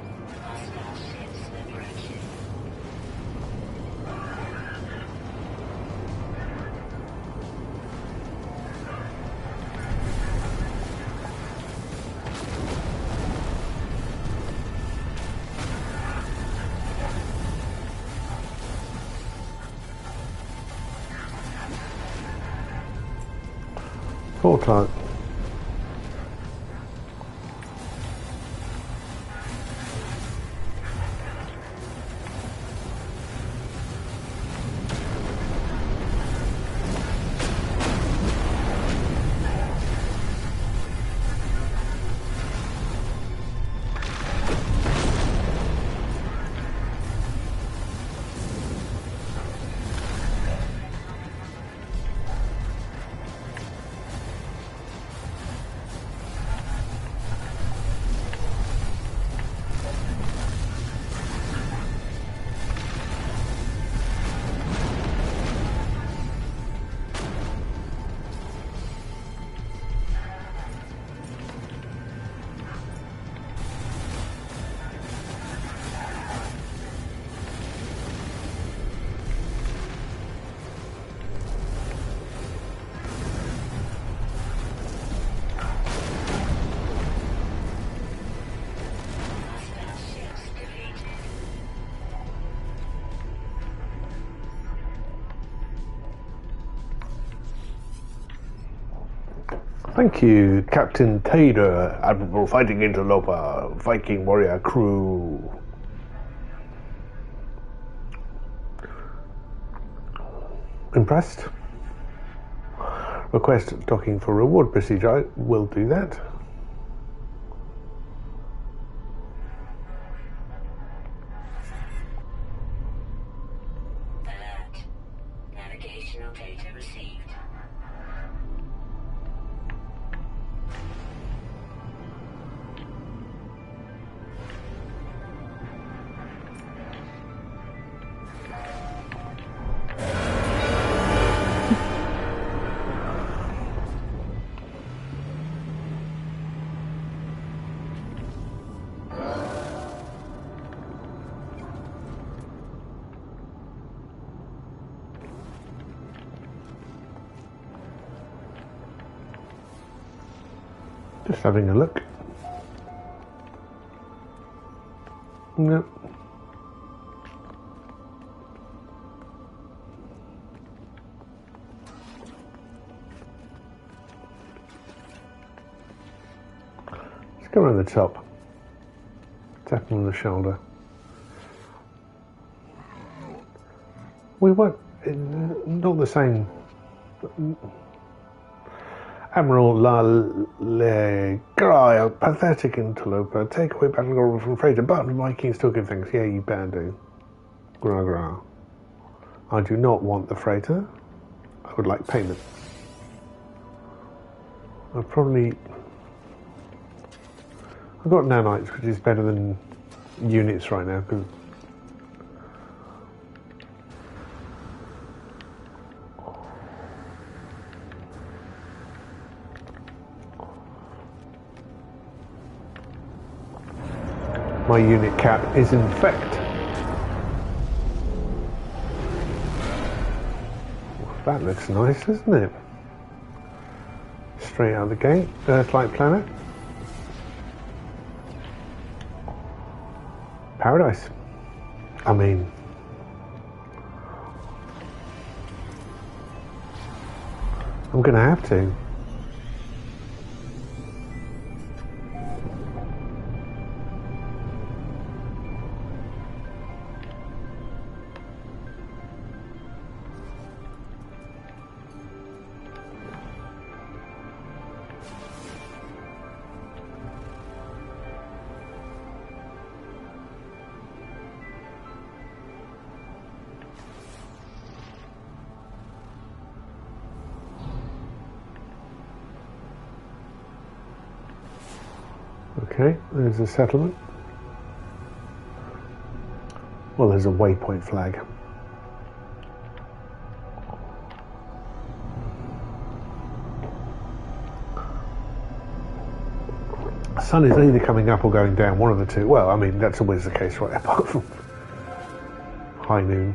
Portal. Thank you, Captain Taylor, Admiral Fighting Interloper, Viking Warrior Crew. Impressed? Request docking for reward procedure. I will do that. Alert. Navigational data received. Just having a look. No. Let's go around the top. Tap him on the shoulder. We weren't not the same. Admiral Le Gray, pathetic interloper. Take away battle glory from freighter, but Vikings still good things. Yeah, you better do. Gra gra. I do not want the freighter. I would like payment. I've got nanites, which is better than units right now, because my unit cap is infect. That looks nice, doesn't it? Straight out the gate. Earth-like planet. Paradise. I mean, I'm going to have to. Okay, there's a settlement. Well, there's a waypoint flag. The sun is either coming up or going down, one of the two. Well, I mean, that's always the case, right? Apart from high noon.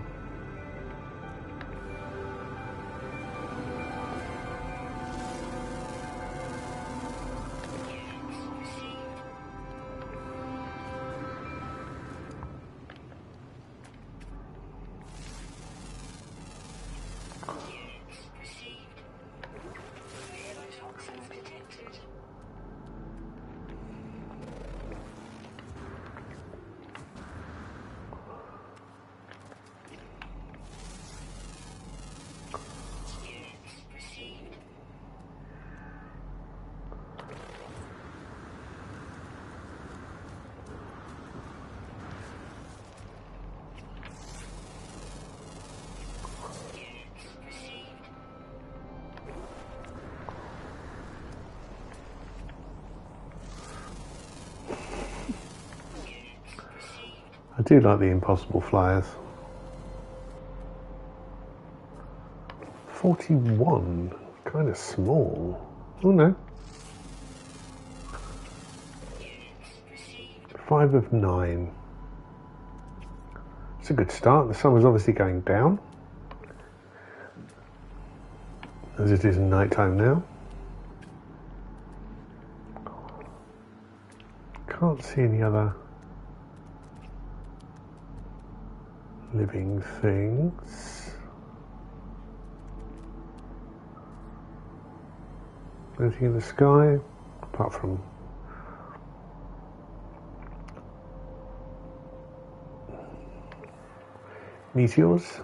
I do like the impossible flyers. 41, kind of small. Oh no. 5 of 9. It's a good start. The sun was obviously going down, as it is night time now. Can't see any other living things. Anything in the sky apart from meteors?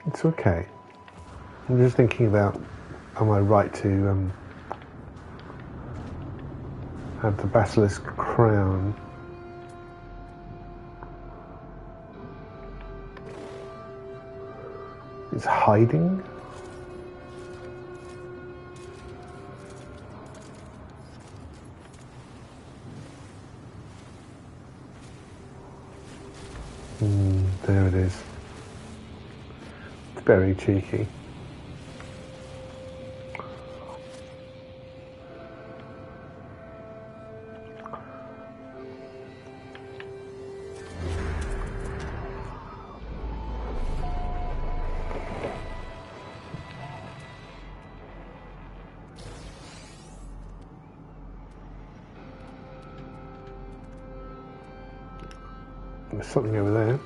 It's okay. I'm just thinking about, am I right to have the basilisk crown? It's hiding. There it is. It's very cheeky. There's something over there.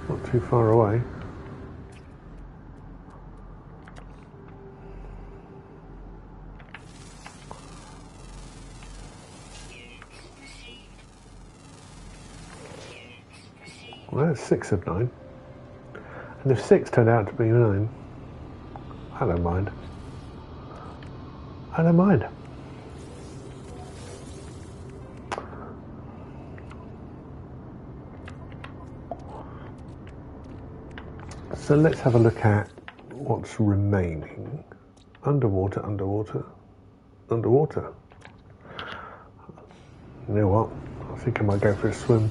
Not too far away. Well, that's 6 of 9. And if 6 turned out to be 9, I don't mind. I don't mind. So let's have a look at what's remaining. Underwater, underwater, underwater. You know what? I think I might go for a swim.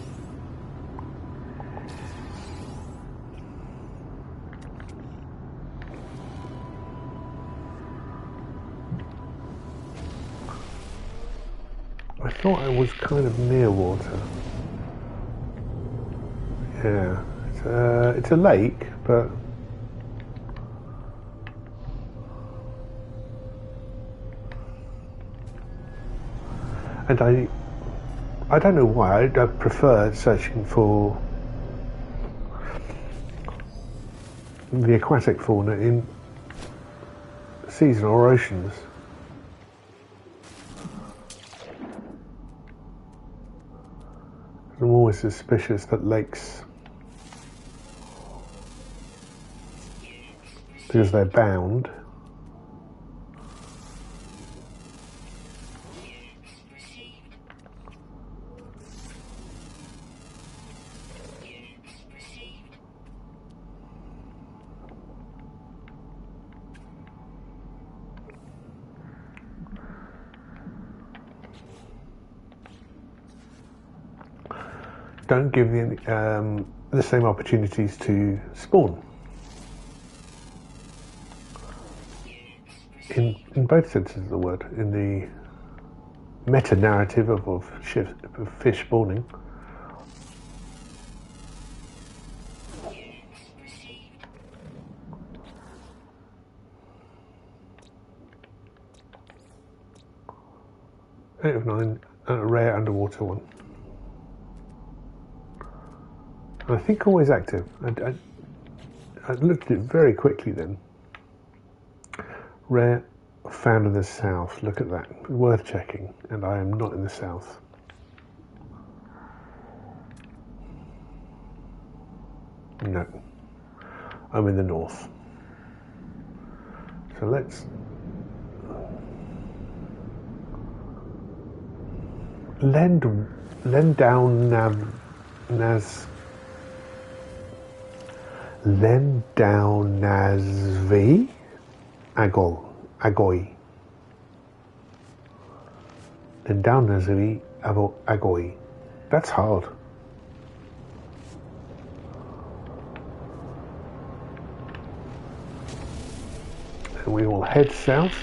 I thought I was kind of near water. Yeah. It's a lake, but And I don't know why, I prefer searching for the aquatic fauna in seas or oceans. I'm always suspicious that lakes, because they're bound, don't give the same opportunities to spawn. In both senses of the word, in the meta-narrative of fish spawning. Eight of 9, and a rare underwater one. And I think always active. I looked at it very quickly then. Rare, found in the south. Look at that. Worth checking. And I am not in the south. No. I'm in the north. So let's... Lendownasvi Agoy. Lendownasvi Agoy. That's hard. And we will head south.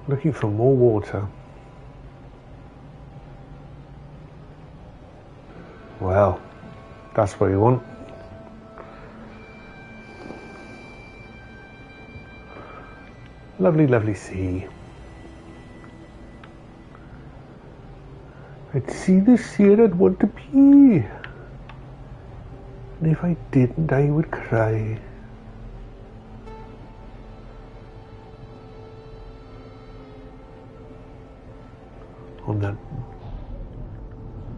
Looking for more water. Well, that's what you want. Lovely, lovely sea. I'd see the sea and I'd want to pee. And if I didn't, I would cry. On that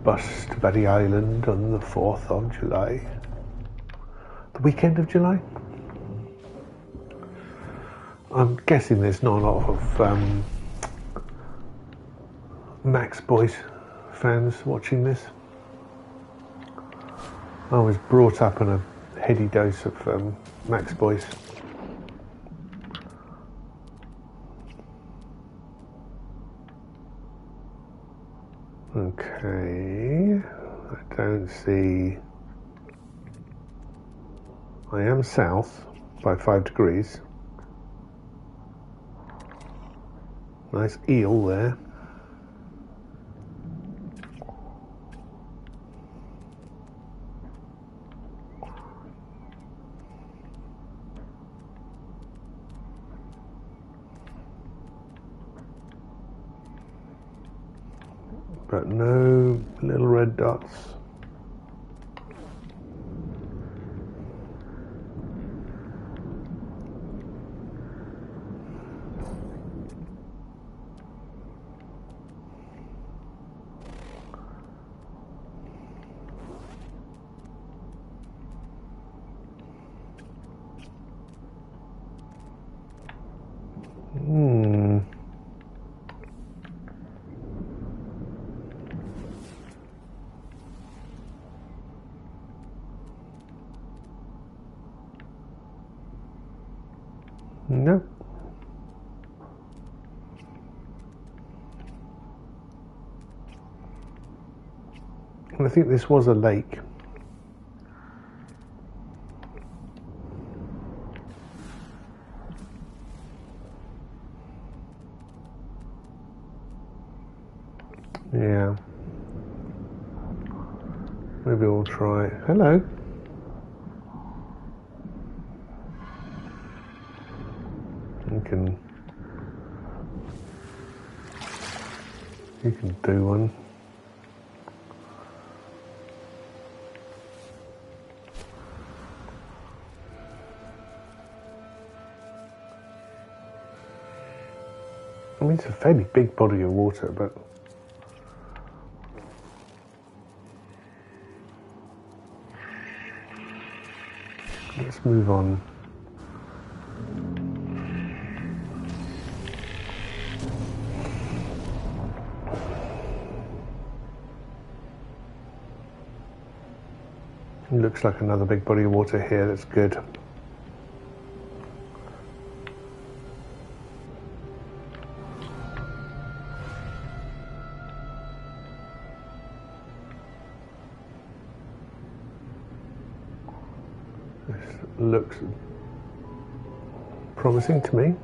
bus to Barry Island on the 4th of July. The weekend of July? I'm guessing there's not a lot of Max Boys fans watching this. I was brought up on a heady dose of Max Boys. Okay, I don't see. I am south by 5 degrees. Nice eel there. But no little red dots. No. And I think this was a lake. Yeah. Maybe we'll try. Hello. You can do one. I mean, it's a fairly big body of water, but let's move on. It looks like another big body of water here. That's good. Looks promising to me.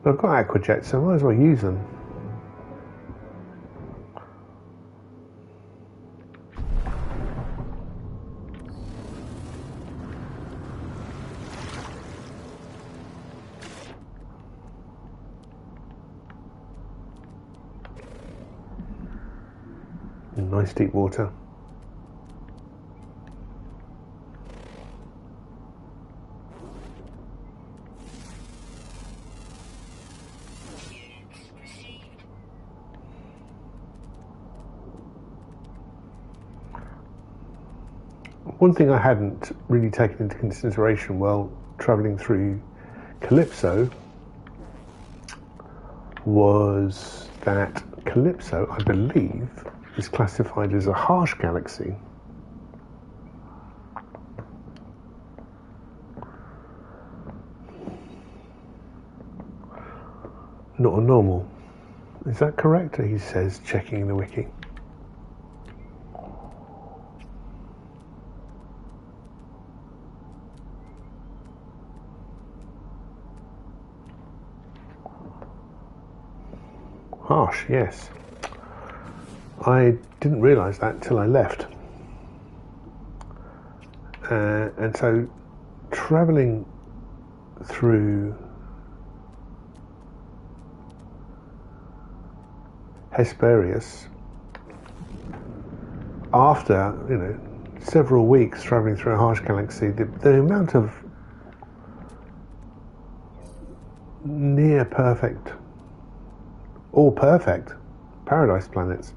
I've got Ikuch, so I might as well use them. Nice deep water. One thing I hadn't really taken into consideration while travelling through Calypso was that Calypso, I believe, is classified as a harsh galaxy. Not a normal. Is that correct? He says, checking the wiki. Harsh, yes. I didn't realise that till I left. And so, travelling through Hesperius, after, several weeks travelling through a harsh galaxy, the amount of near perfect, all perfect paradise planets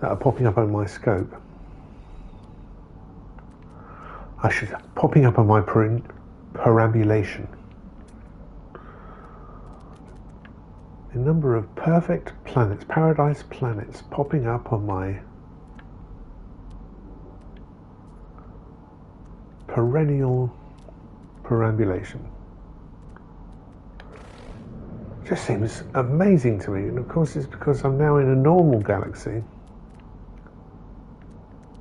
that are popping up on my scope. Popping up on my perambulation. The number of perfect planets, paradise planets, popping up on my perennial perambulation. Just seems amazing to me, and of course it's because I'm now in a normal galaxy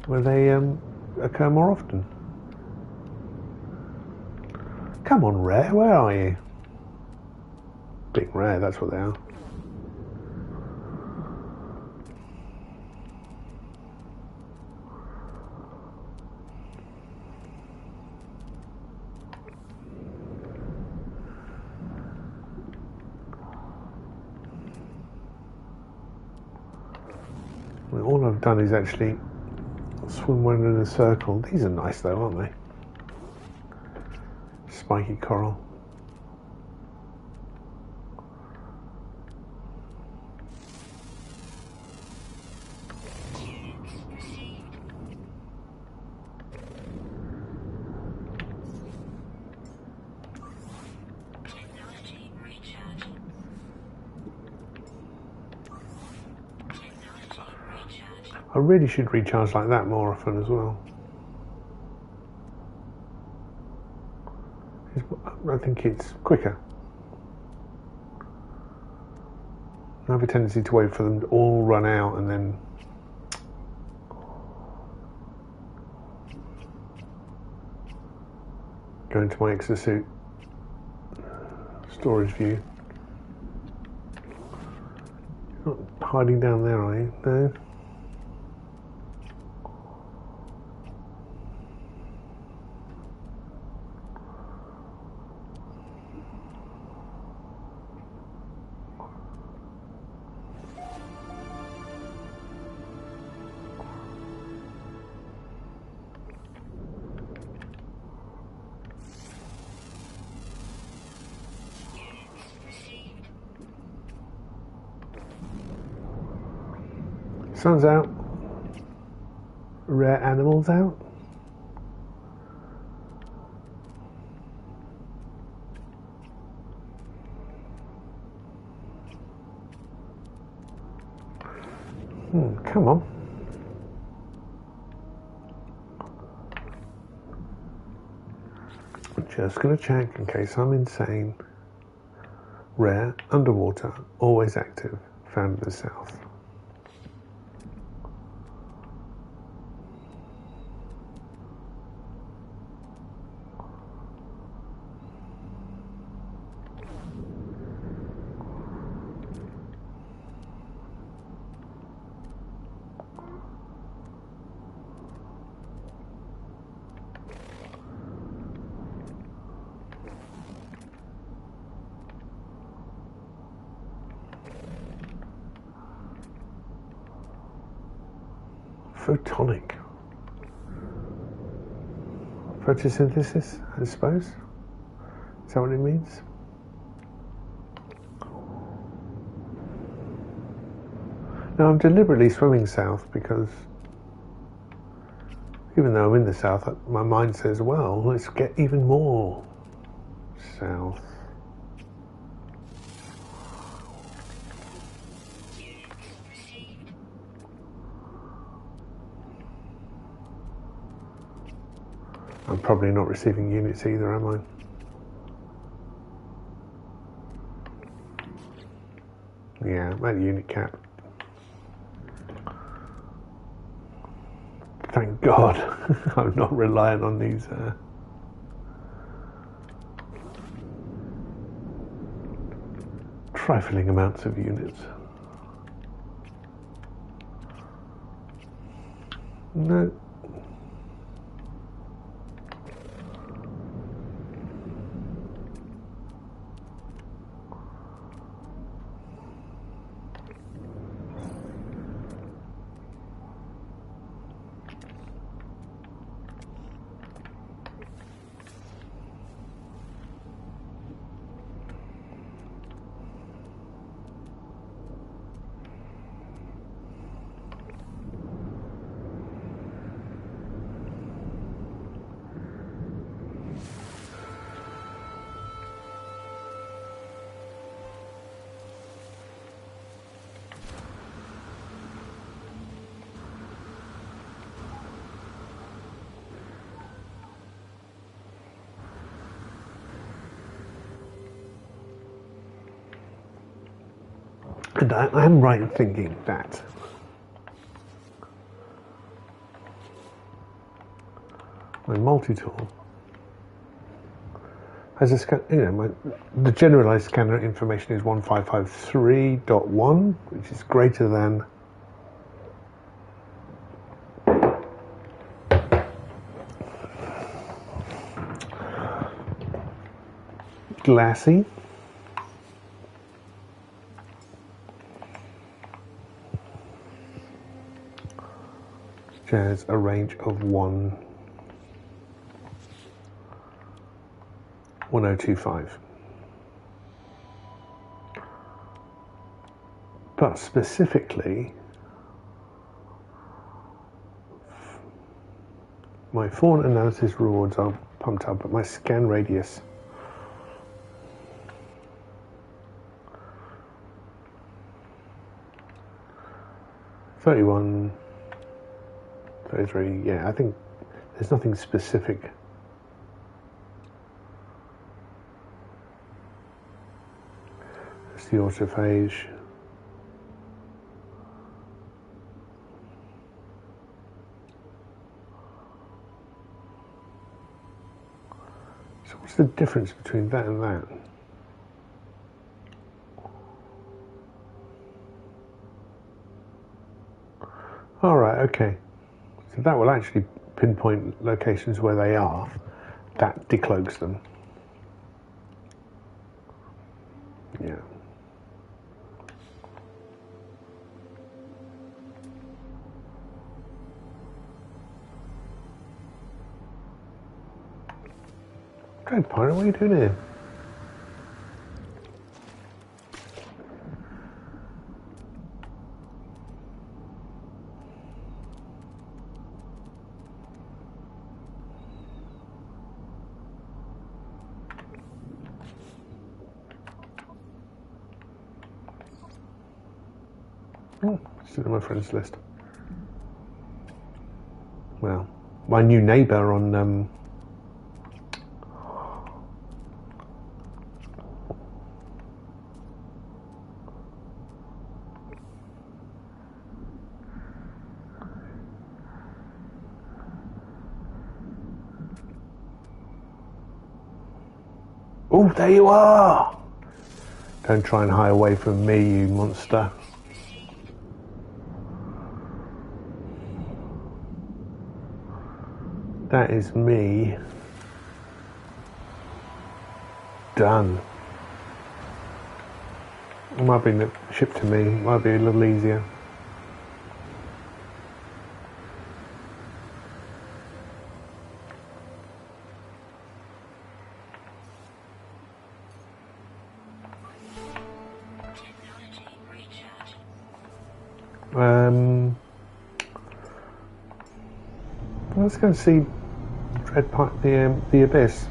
where they occur more often. Come on, Rare, where are you? Big Rare, that's what they are. All I've done is actually swim one in a circle. These are nice though, aren't they? Spiky coral. I really should recharge like that more often as well. I think it's quicker. I have a tendency to wait for them to all run out and then go into my exosuit storage view. You're not hiding down there, are you? No? Sun's out. Rare animals out. Come on. I'm just going to check in case I'm insane. Rare, underwater, always active, found in the south. Photonic. Photosynthesis, I suppose. Is that what it means? Now I'm deliberately swimming south because even though I'm in the south, my mind says, well, let's get even more south. I'm probably not receiving units either, am I? Yeah, I'm at unit cap. Thank God I'm not relying on these trifling amounts of units. No. And I am right in thinking that my multitool has a scan, the generalized scanner information is 1553.1, which is greater than glassy. Which has a range of 1025. But specifically, my fauna analysis rewards are pumped up, but my scan radius (31, 33), yeah, I think there's nothing specific the autophage. So what's the difference between that and that? All right, okay. So that will actually pinpoint locations where they are. That decloaks them. Yeah. Dread Pirate, what are you doing here? Oh, still on my friends list. Well, my new neighbour on oh, there you are! Don't try and hide away from me, you monster. That is me. Done. It might be shipped to me, might be a little easier. Let's go and see the Abyss.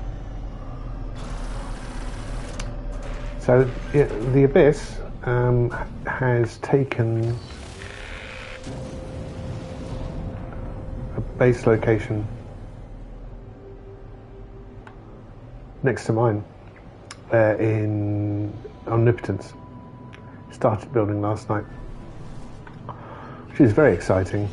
So the Abyss has taken a base location next to mine in Omnipotence. Started building last night, which is very exciting.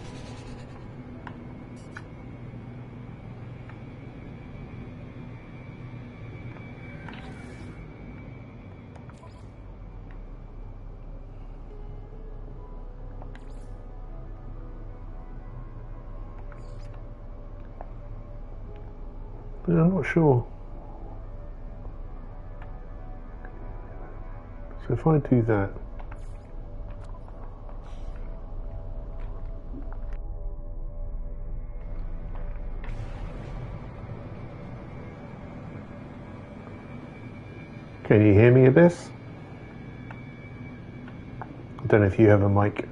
I'm not sure. So if I do that, can you hear me, Abyss? I don't know if you have a mic.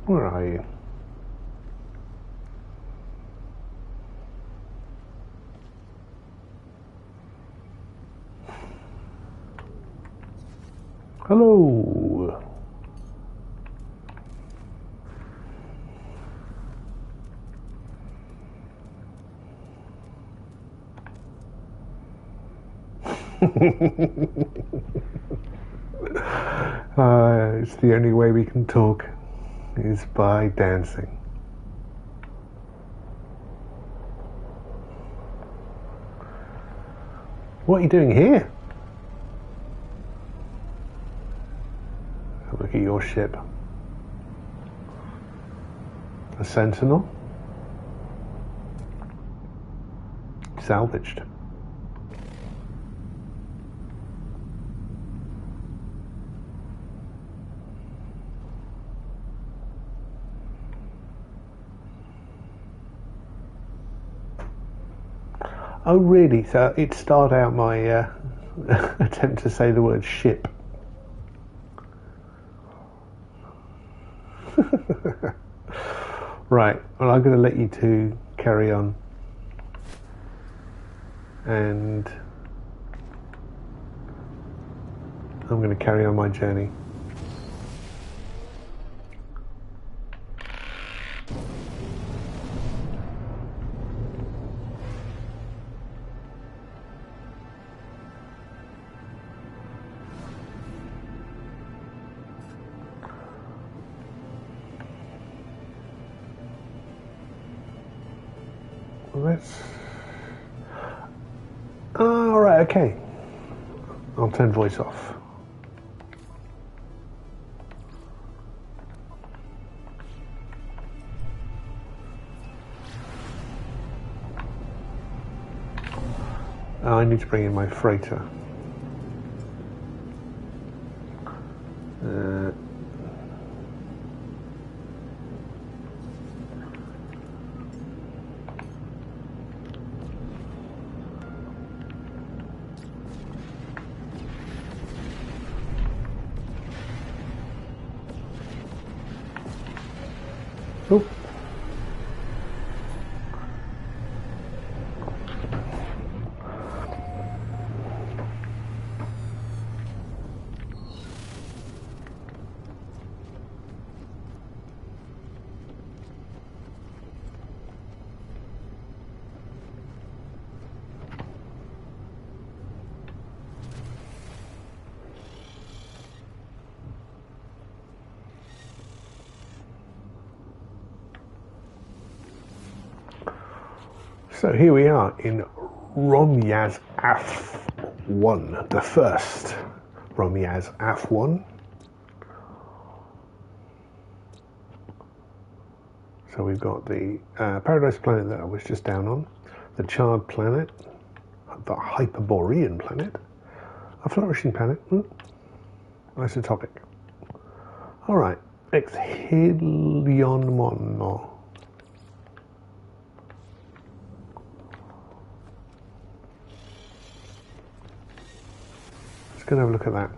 Where are you? Hello. It's the only way we can talk is by dancing. What are you doing here? Have a look at your ship. A sentinel. Salvaged. Oh really? So it starred out my attempt to say the word ship. Right, well I'm going to let you two carry on, and I'm going to carry on my journey. Let's... Oh, right, okay. I'll turn voice off. I need to bring in my freighter. Oh. So here we are in Romyaz Aff I, the first Romyaz Aff I. So we've got the Paradise planet that I was just down on, the Charred planet, the Hyperborean planet, a Flourishing planet, isotopic. All right, Exhillyon Mono. Let's go and have a look at that.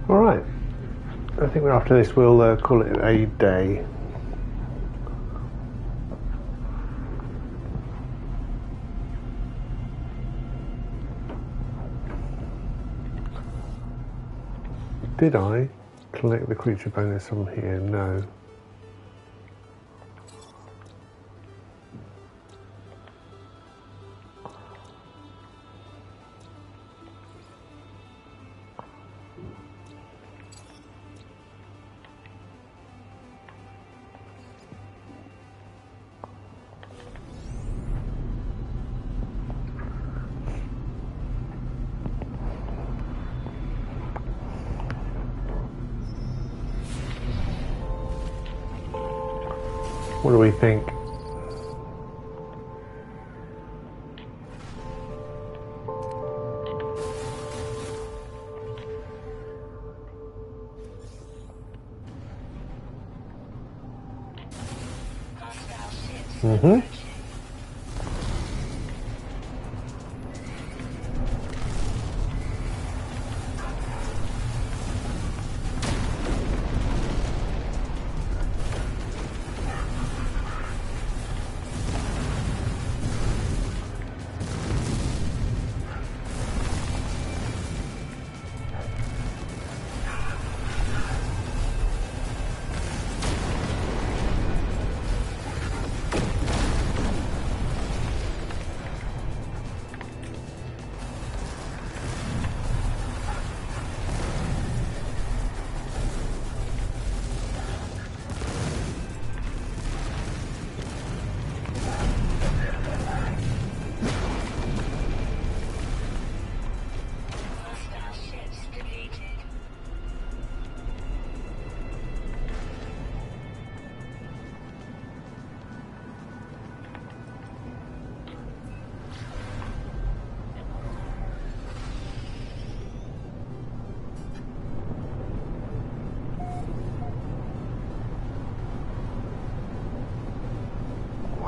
All right, I think after this we'll call it a day. Did I collect the creature bonus on here? No. What do we think? Mm-hmm.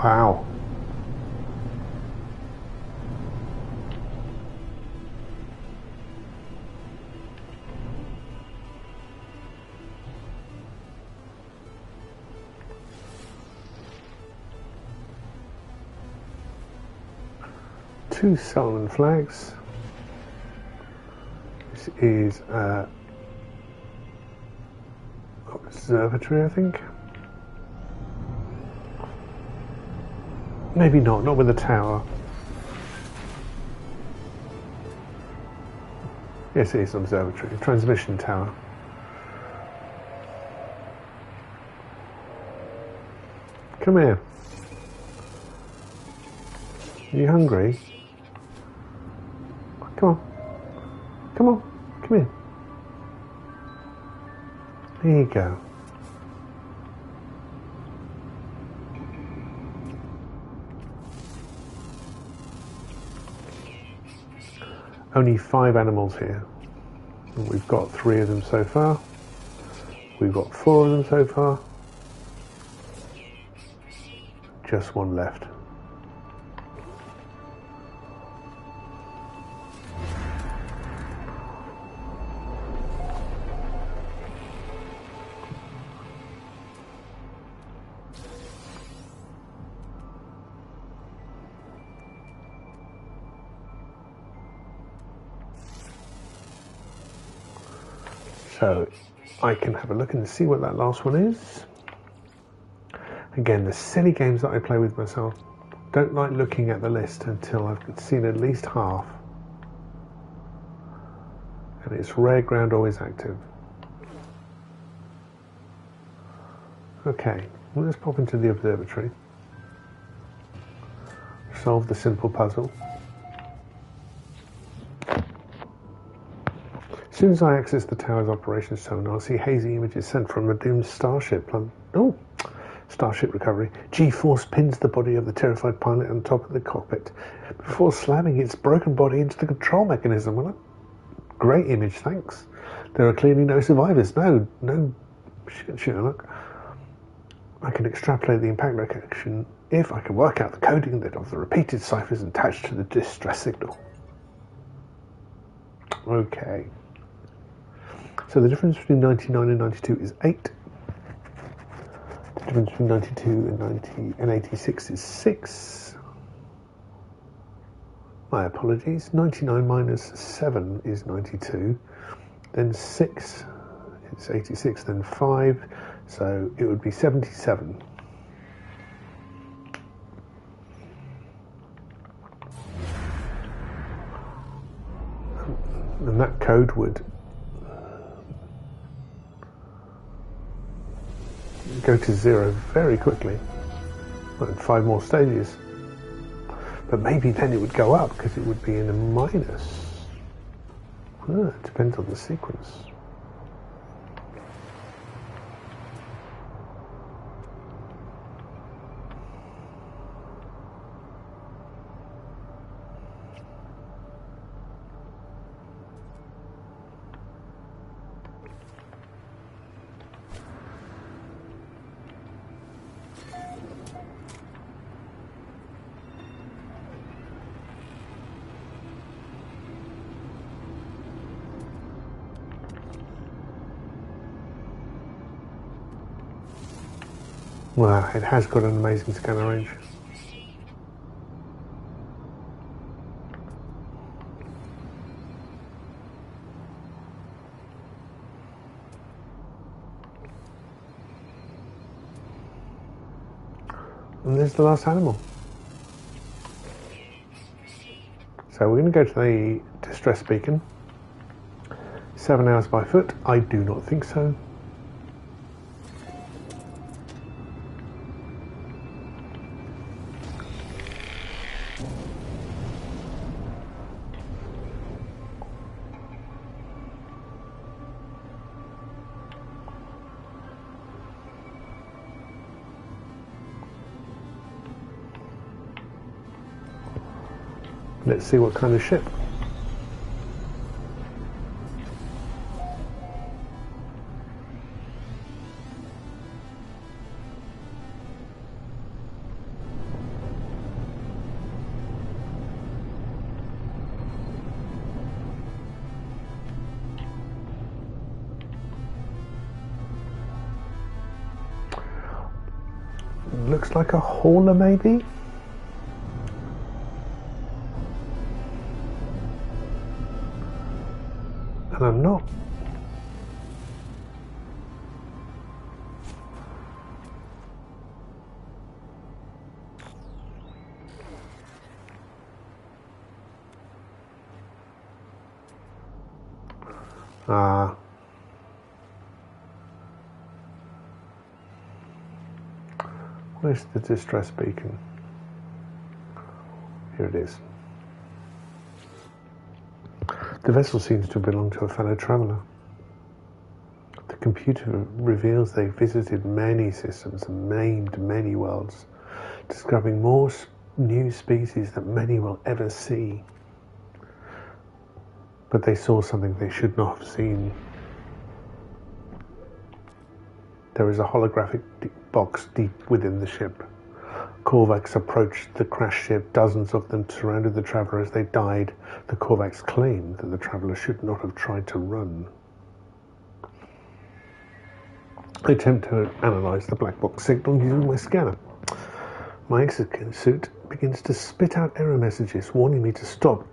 Wow. Two Solomon flags. This is observatory, I think. Maybe not with the tower. Yes, it is observatory. Transmission tower. Come here. Are you hungry? Come on. Come on. Come here. There you go. Only 5 animals here. And we've got 3 of them so far. We've got 4 of them so far. Just 1 left. So I can have a look and see what that last one is. Again, the silly games that I play with myself, don't like looking at the list until I've seen at least half. And it's rare ground, always active. Okay, well, let's pop into the observatory. Solve the simple puzzle. As soon as I access the tower's operations sonar, I'll see hazy images sent from a doomed starship. Oh, starship recovery. G-force pins the body of the terrified pilot on top of the cockpit before slamming its broken body into the control mechanism. Well, great image, thanks. There are clearly no survivors. No shit, Sherlock. I can extrapolate the impact location if I can work out the coding of the repeated ciphers attached to the distress signal. Okay. So the difference between 99 and 92 is 8. The difference between 92 and 86 is 6. My apologies. 99 minus 7 is 92. Then 6 is 86. Then 5. So it would be 77. And that code would go to 0 very quickly. Well, 5 more stages. But maybe then it would go up because it would be in a minus. It depends on the sequence. Well, it has got an amazing scanner range. And there's the last animal. So we're going to go to the distress beacon. 7 hours by foot? I do not think so. Let's see what kind of ship. Looks like a hauler, maybe? And I'm not. Where's the distress beacon? Here it is. The vessel seems to belong to a fellow traveller. The computer reveals they visited many systems and named many worlds, discovering more new species than many will ever see. But they saw something they should not have seen. There is a holographic box deep within the ship. Korvax approached the crash ship. Dozens of them surrounded the traveller as they died. The Korvax claimed that the traveller should not have tried to run. I attempt to analyse the black box signal using my scanner. My exosuit begins to spit out error messages warning me to stop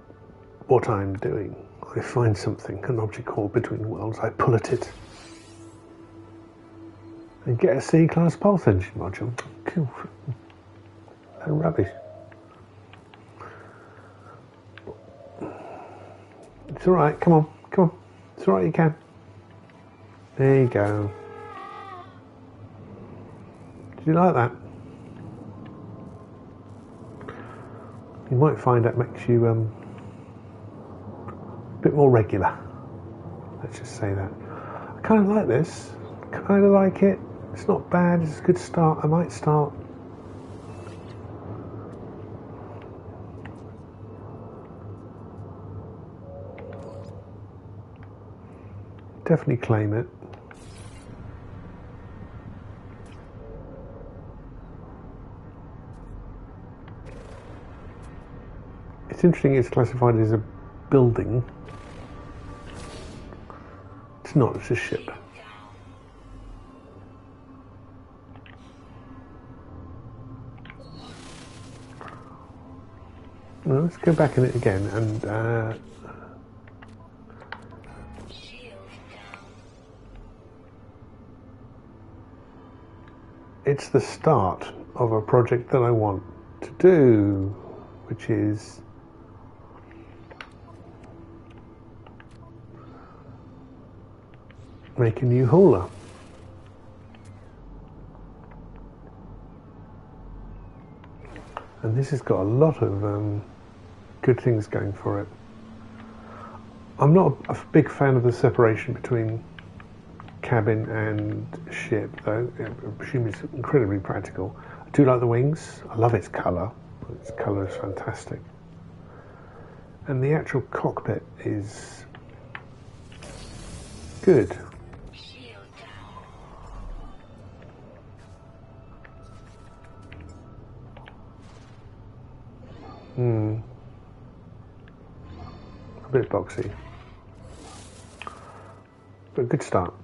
what I am doing. I find something, an object caught between worlds. I pull at it and get a C-class pulse engine module. Cool. No rubbish. It's alright, come on, come on. It's alright, you can. There you go. Did you like that? You might find that makes you a bit more regular. Let's just say that. I kind of like this. Kind of like it. It's not bad. It's a good start. I might start. Definitely claim it. It's interesting it's classified as a building. It's not, it's a ship. Well, let's go back in it again and it's the start of a project that I want to do, which is make a new hauler. And this has got a lot of good things going for it. I'm not a big fan of the separation between cabin and ship, though. I presume it's incredibly practical. I do like the wings. I love its colour. Its colour is fantastic. And the actual cockpit is good. A bit boxy, but a good start.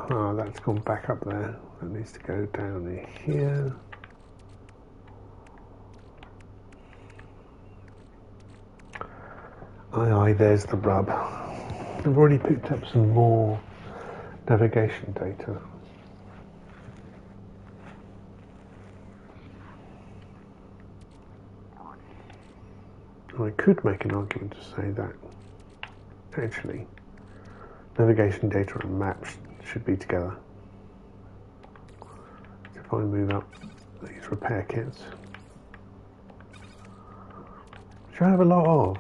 Oh, that's gone back up there. That needs to go down here. Aye, there's the rub. I've already picked up some more navigation data. I could make an argument to say that actually navigation data and maps should be together. So if I move up these repair kits, which I have a lot of.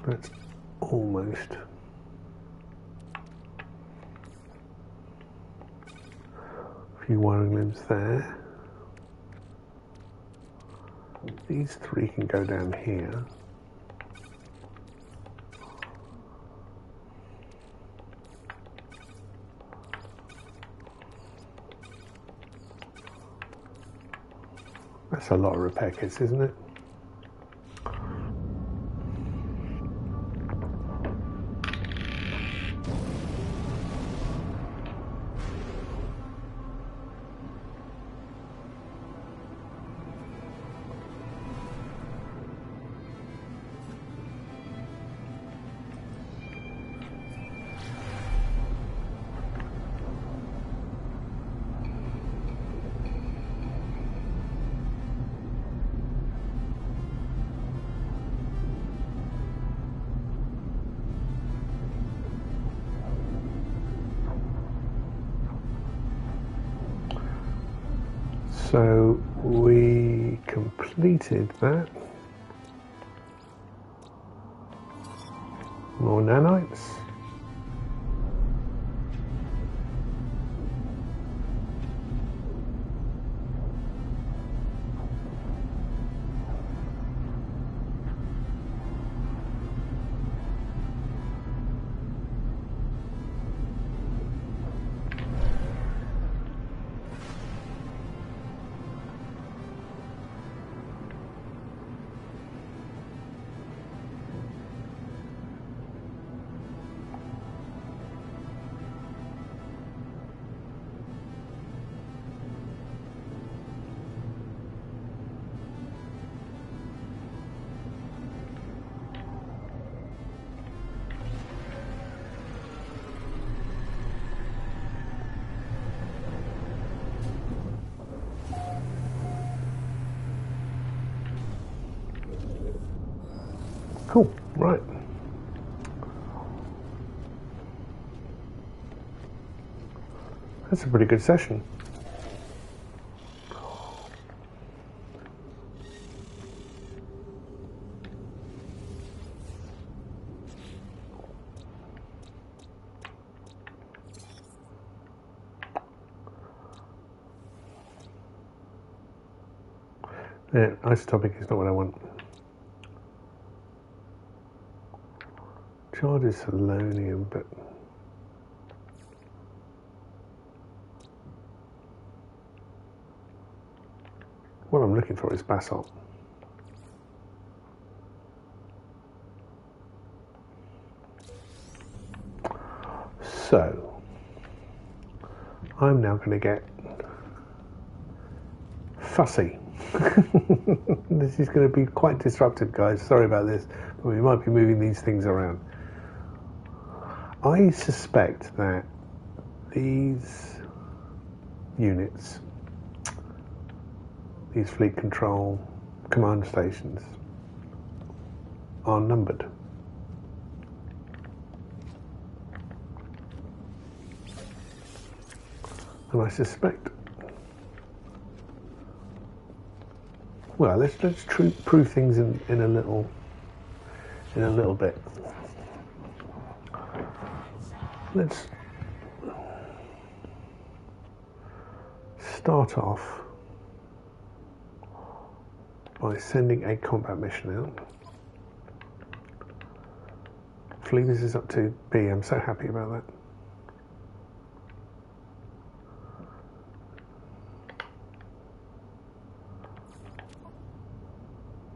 That's almost. A few wiring limbs there. These three can go down here. That's a lot of repair kits, isn't it? So we completed that. More nanites. Cool, right. That's a pretty good session. Yeah, isotopic is not what I want. Charges selenium, but what I'm looking for is basalt. So I'm now going to get fussy. This is going to be quite disruptive, guys. Sorry about this, but we might be moving these things around. I suspect that these units, these fleet control command stations, are numbered. And I suspect, well, let's prove things in a little bit. Let's start off by sending a combat mission out. Hopefully this is up to B. I'm so happy about that.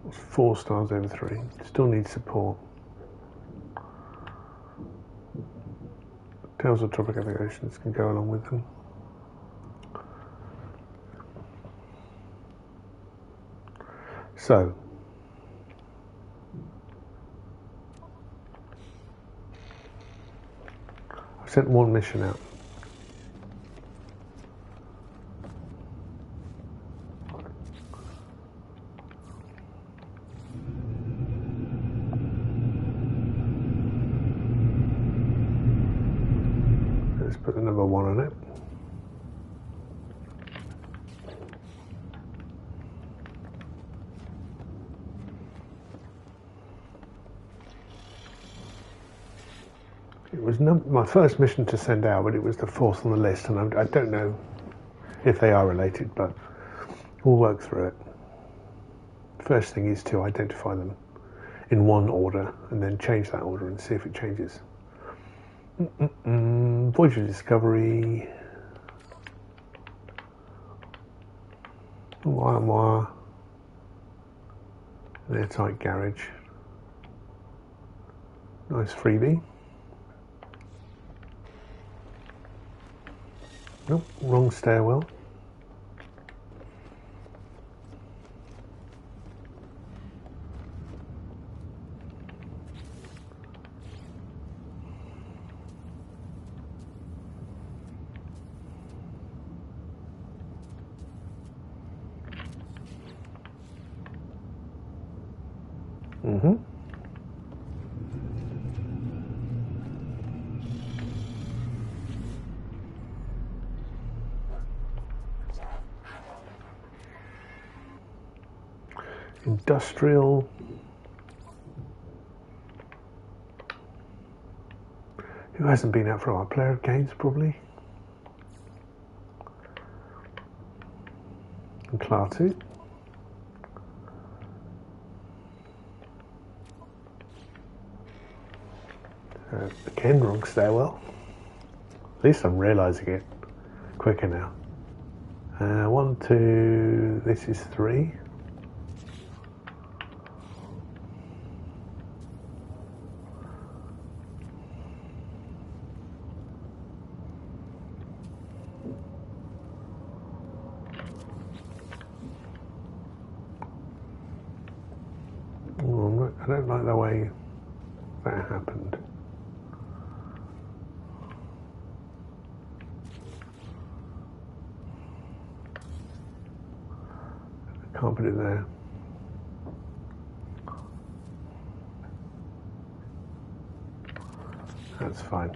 It's 4 stars over 3. Still needs support. Tails of tropic oceans can go along with them. So, I've sent one mission out. Let's put the number 1 on it. It was my first mission to send out, but it was the 4th on the list, and I don't know if they are related, but we'll work through it. First thing is to identify them in one order, and then change that order and see if it changes. Voyage of Discovery. Wire. An airtight garage. Nice freebie. Nope, wrong stairwell. Industrial. Who hasn't been out for a while? Player of Games, probably. And Clartu. Again, wrong stairwell. At least I'm realising it quicker now. 1, 2, this is 3. I don't like the way that happened. I can't put it there. That's fine.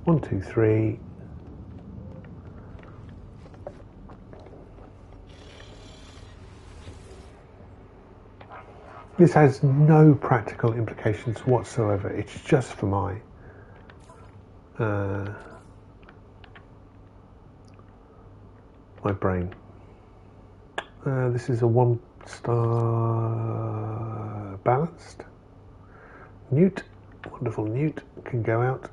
1, 2, 3. This has no practical implications whatsoever. It's just for my my brain. This is a 1-star balanced. Newt, wonderful Newt, can go out.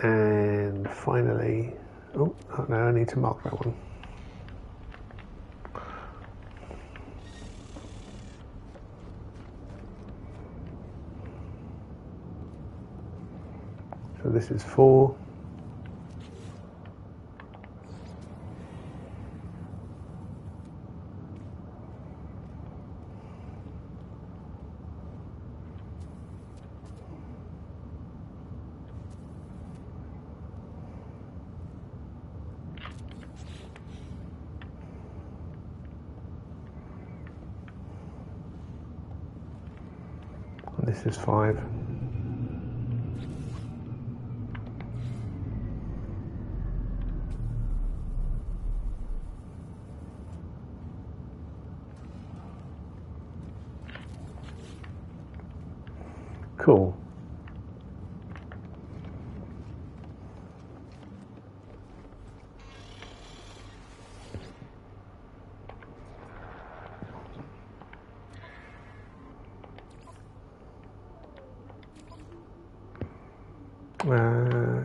And finally, oh no, I need to mark that one. So this is 4. And this is 5. Cool.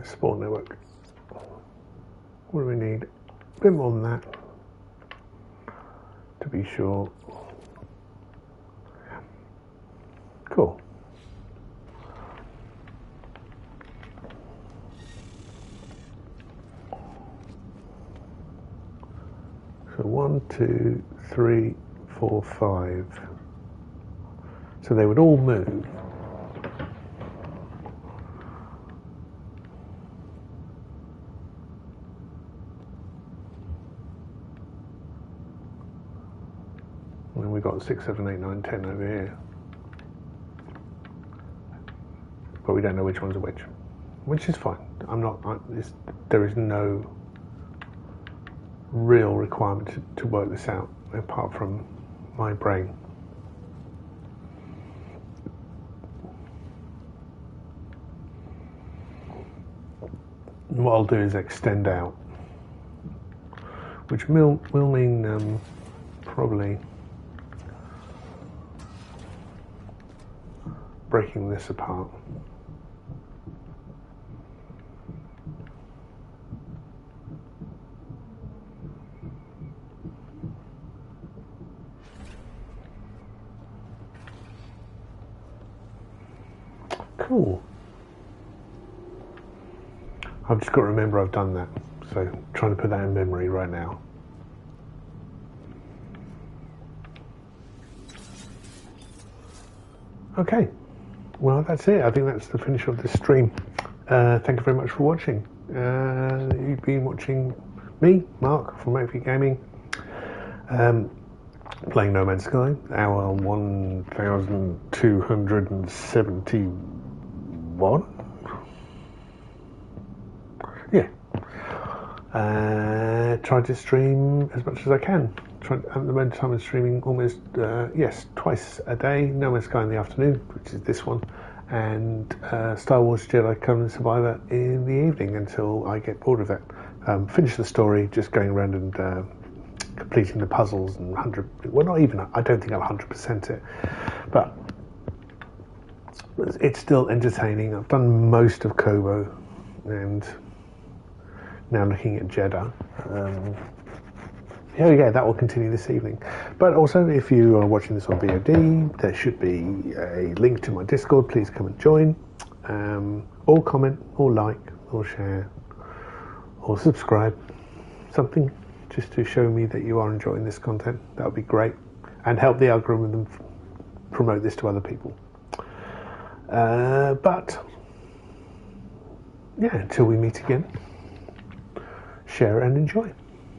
Support network. What do we need? A bit more than that to be sure. Cool. So 1, 2, 3, 4, 5. So they would all move. And then we've got 6, 7, 8, 9, 10 over here. But we don't know which ones are which is fine. There is no real requirement to work this out apart from my brain. And what I'll do is extend out, which will mean probably breaking this apart. Cool. I've just got to remember I've done that, so I'm trying to put that in memory right now. Okay, well that's it. I think that's the finish of this stream. Thank you very much for watching. You've been watching me, Mark, from Exhillyon Gaming, playing No Man's Sky, hour 1271. Yeah. Try to stream as much as I can. At the moment I'm streaming almost, twice a day. No Man's Sky in the afternoon, which is this one, and Star Wars Jedi Covenant Survivor in the evening until I get bored of that. Finish the story, just going around and completing the puzzles and I don't think I'll 100% it, but it's still entertaining. I've done most of Kobo and now looking at Jeddah. That will continue this evening. But also, if you are watching this on VOD, there should be a link to my Discord. Please come and join, or comment, or like, or share, or subscribe. Something just to show me that you are enjoying this content. That would be great, and help the algorithm promote this to other people. But yeah, until we meet again, share and enjoy.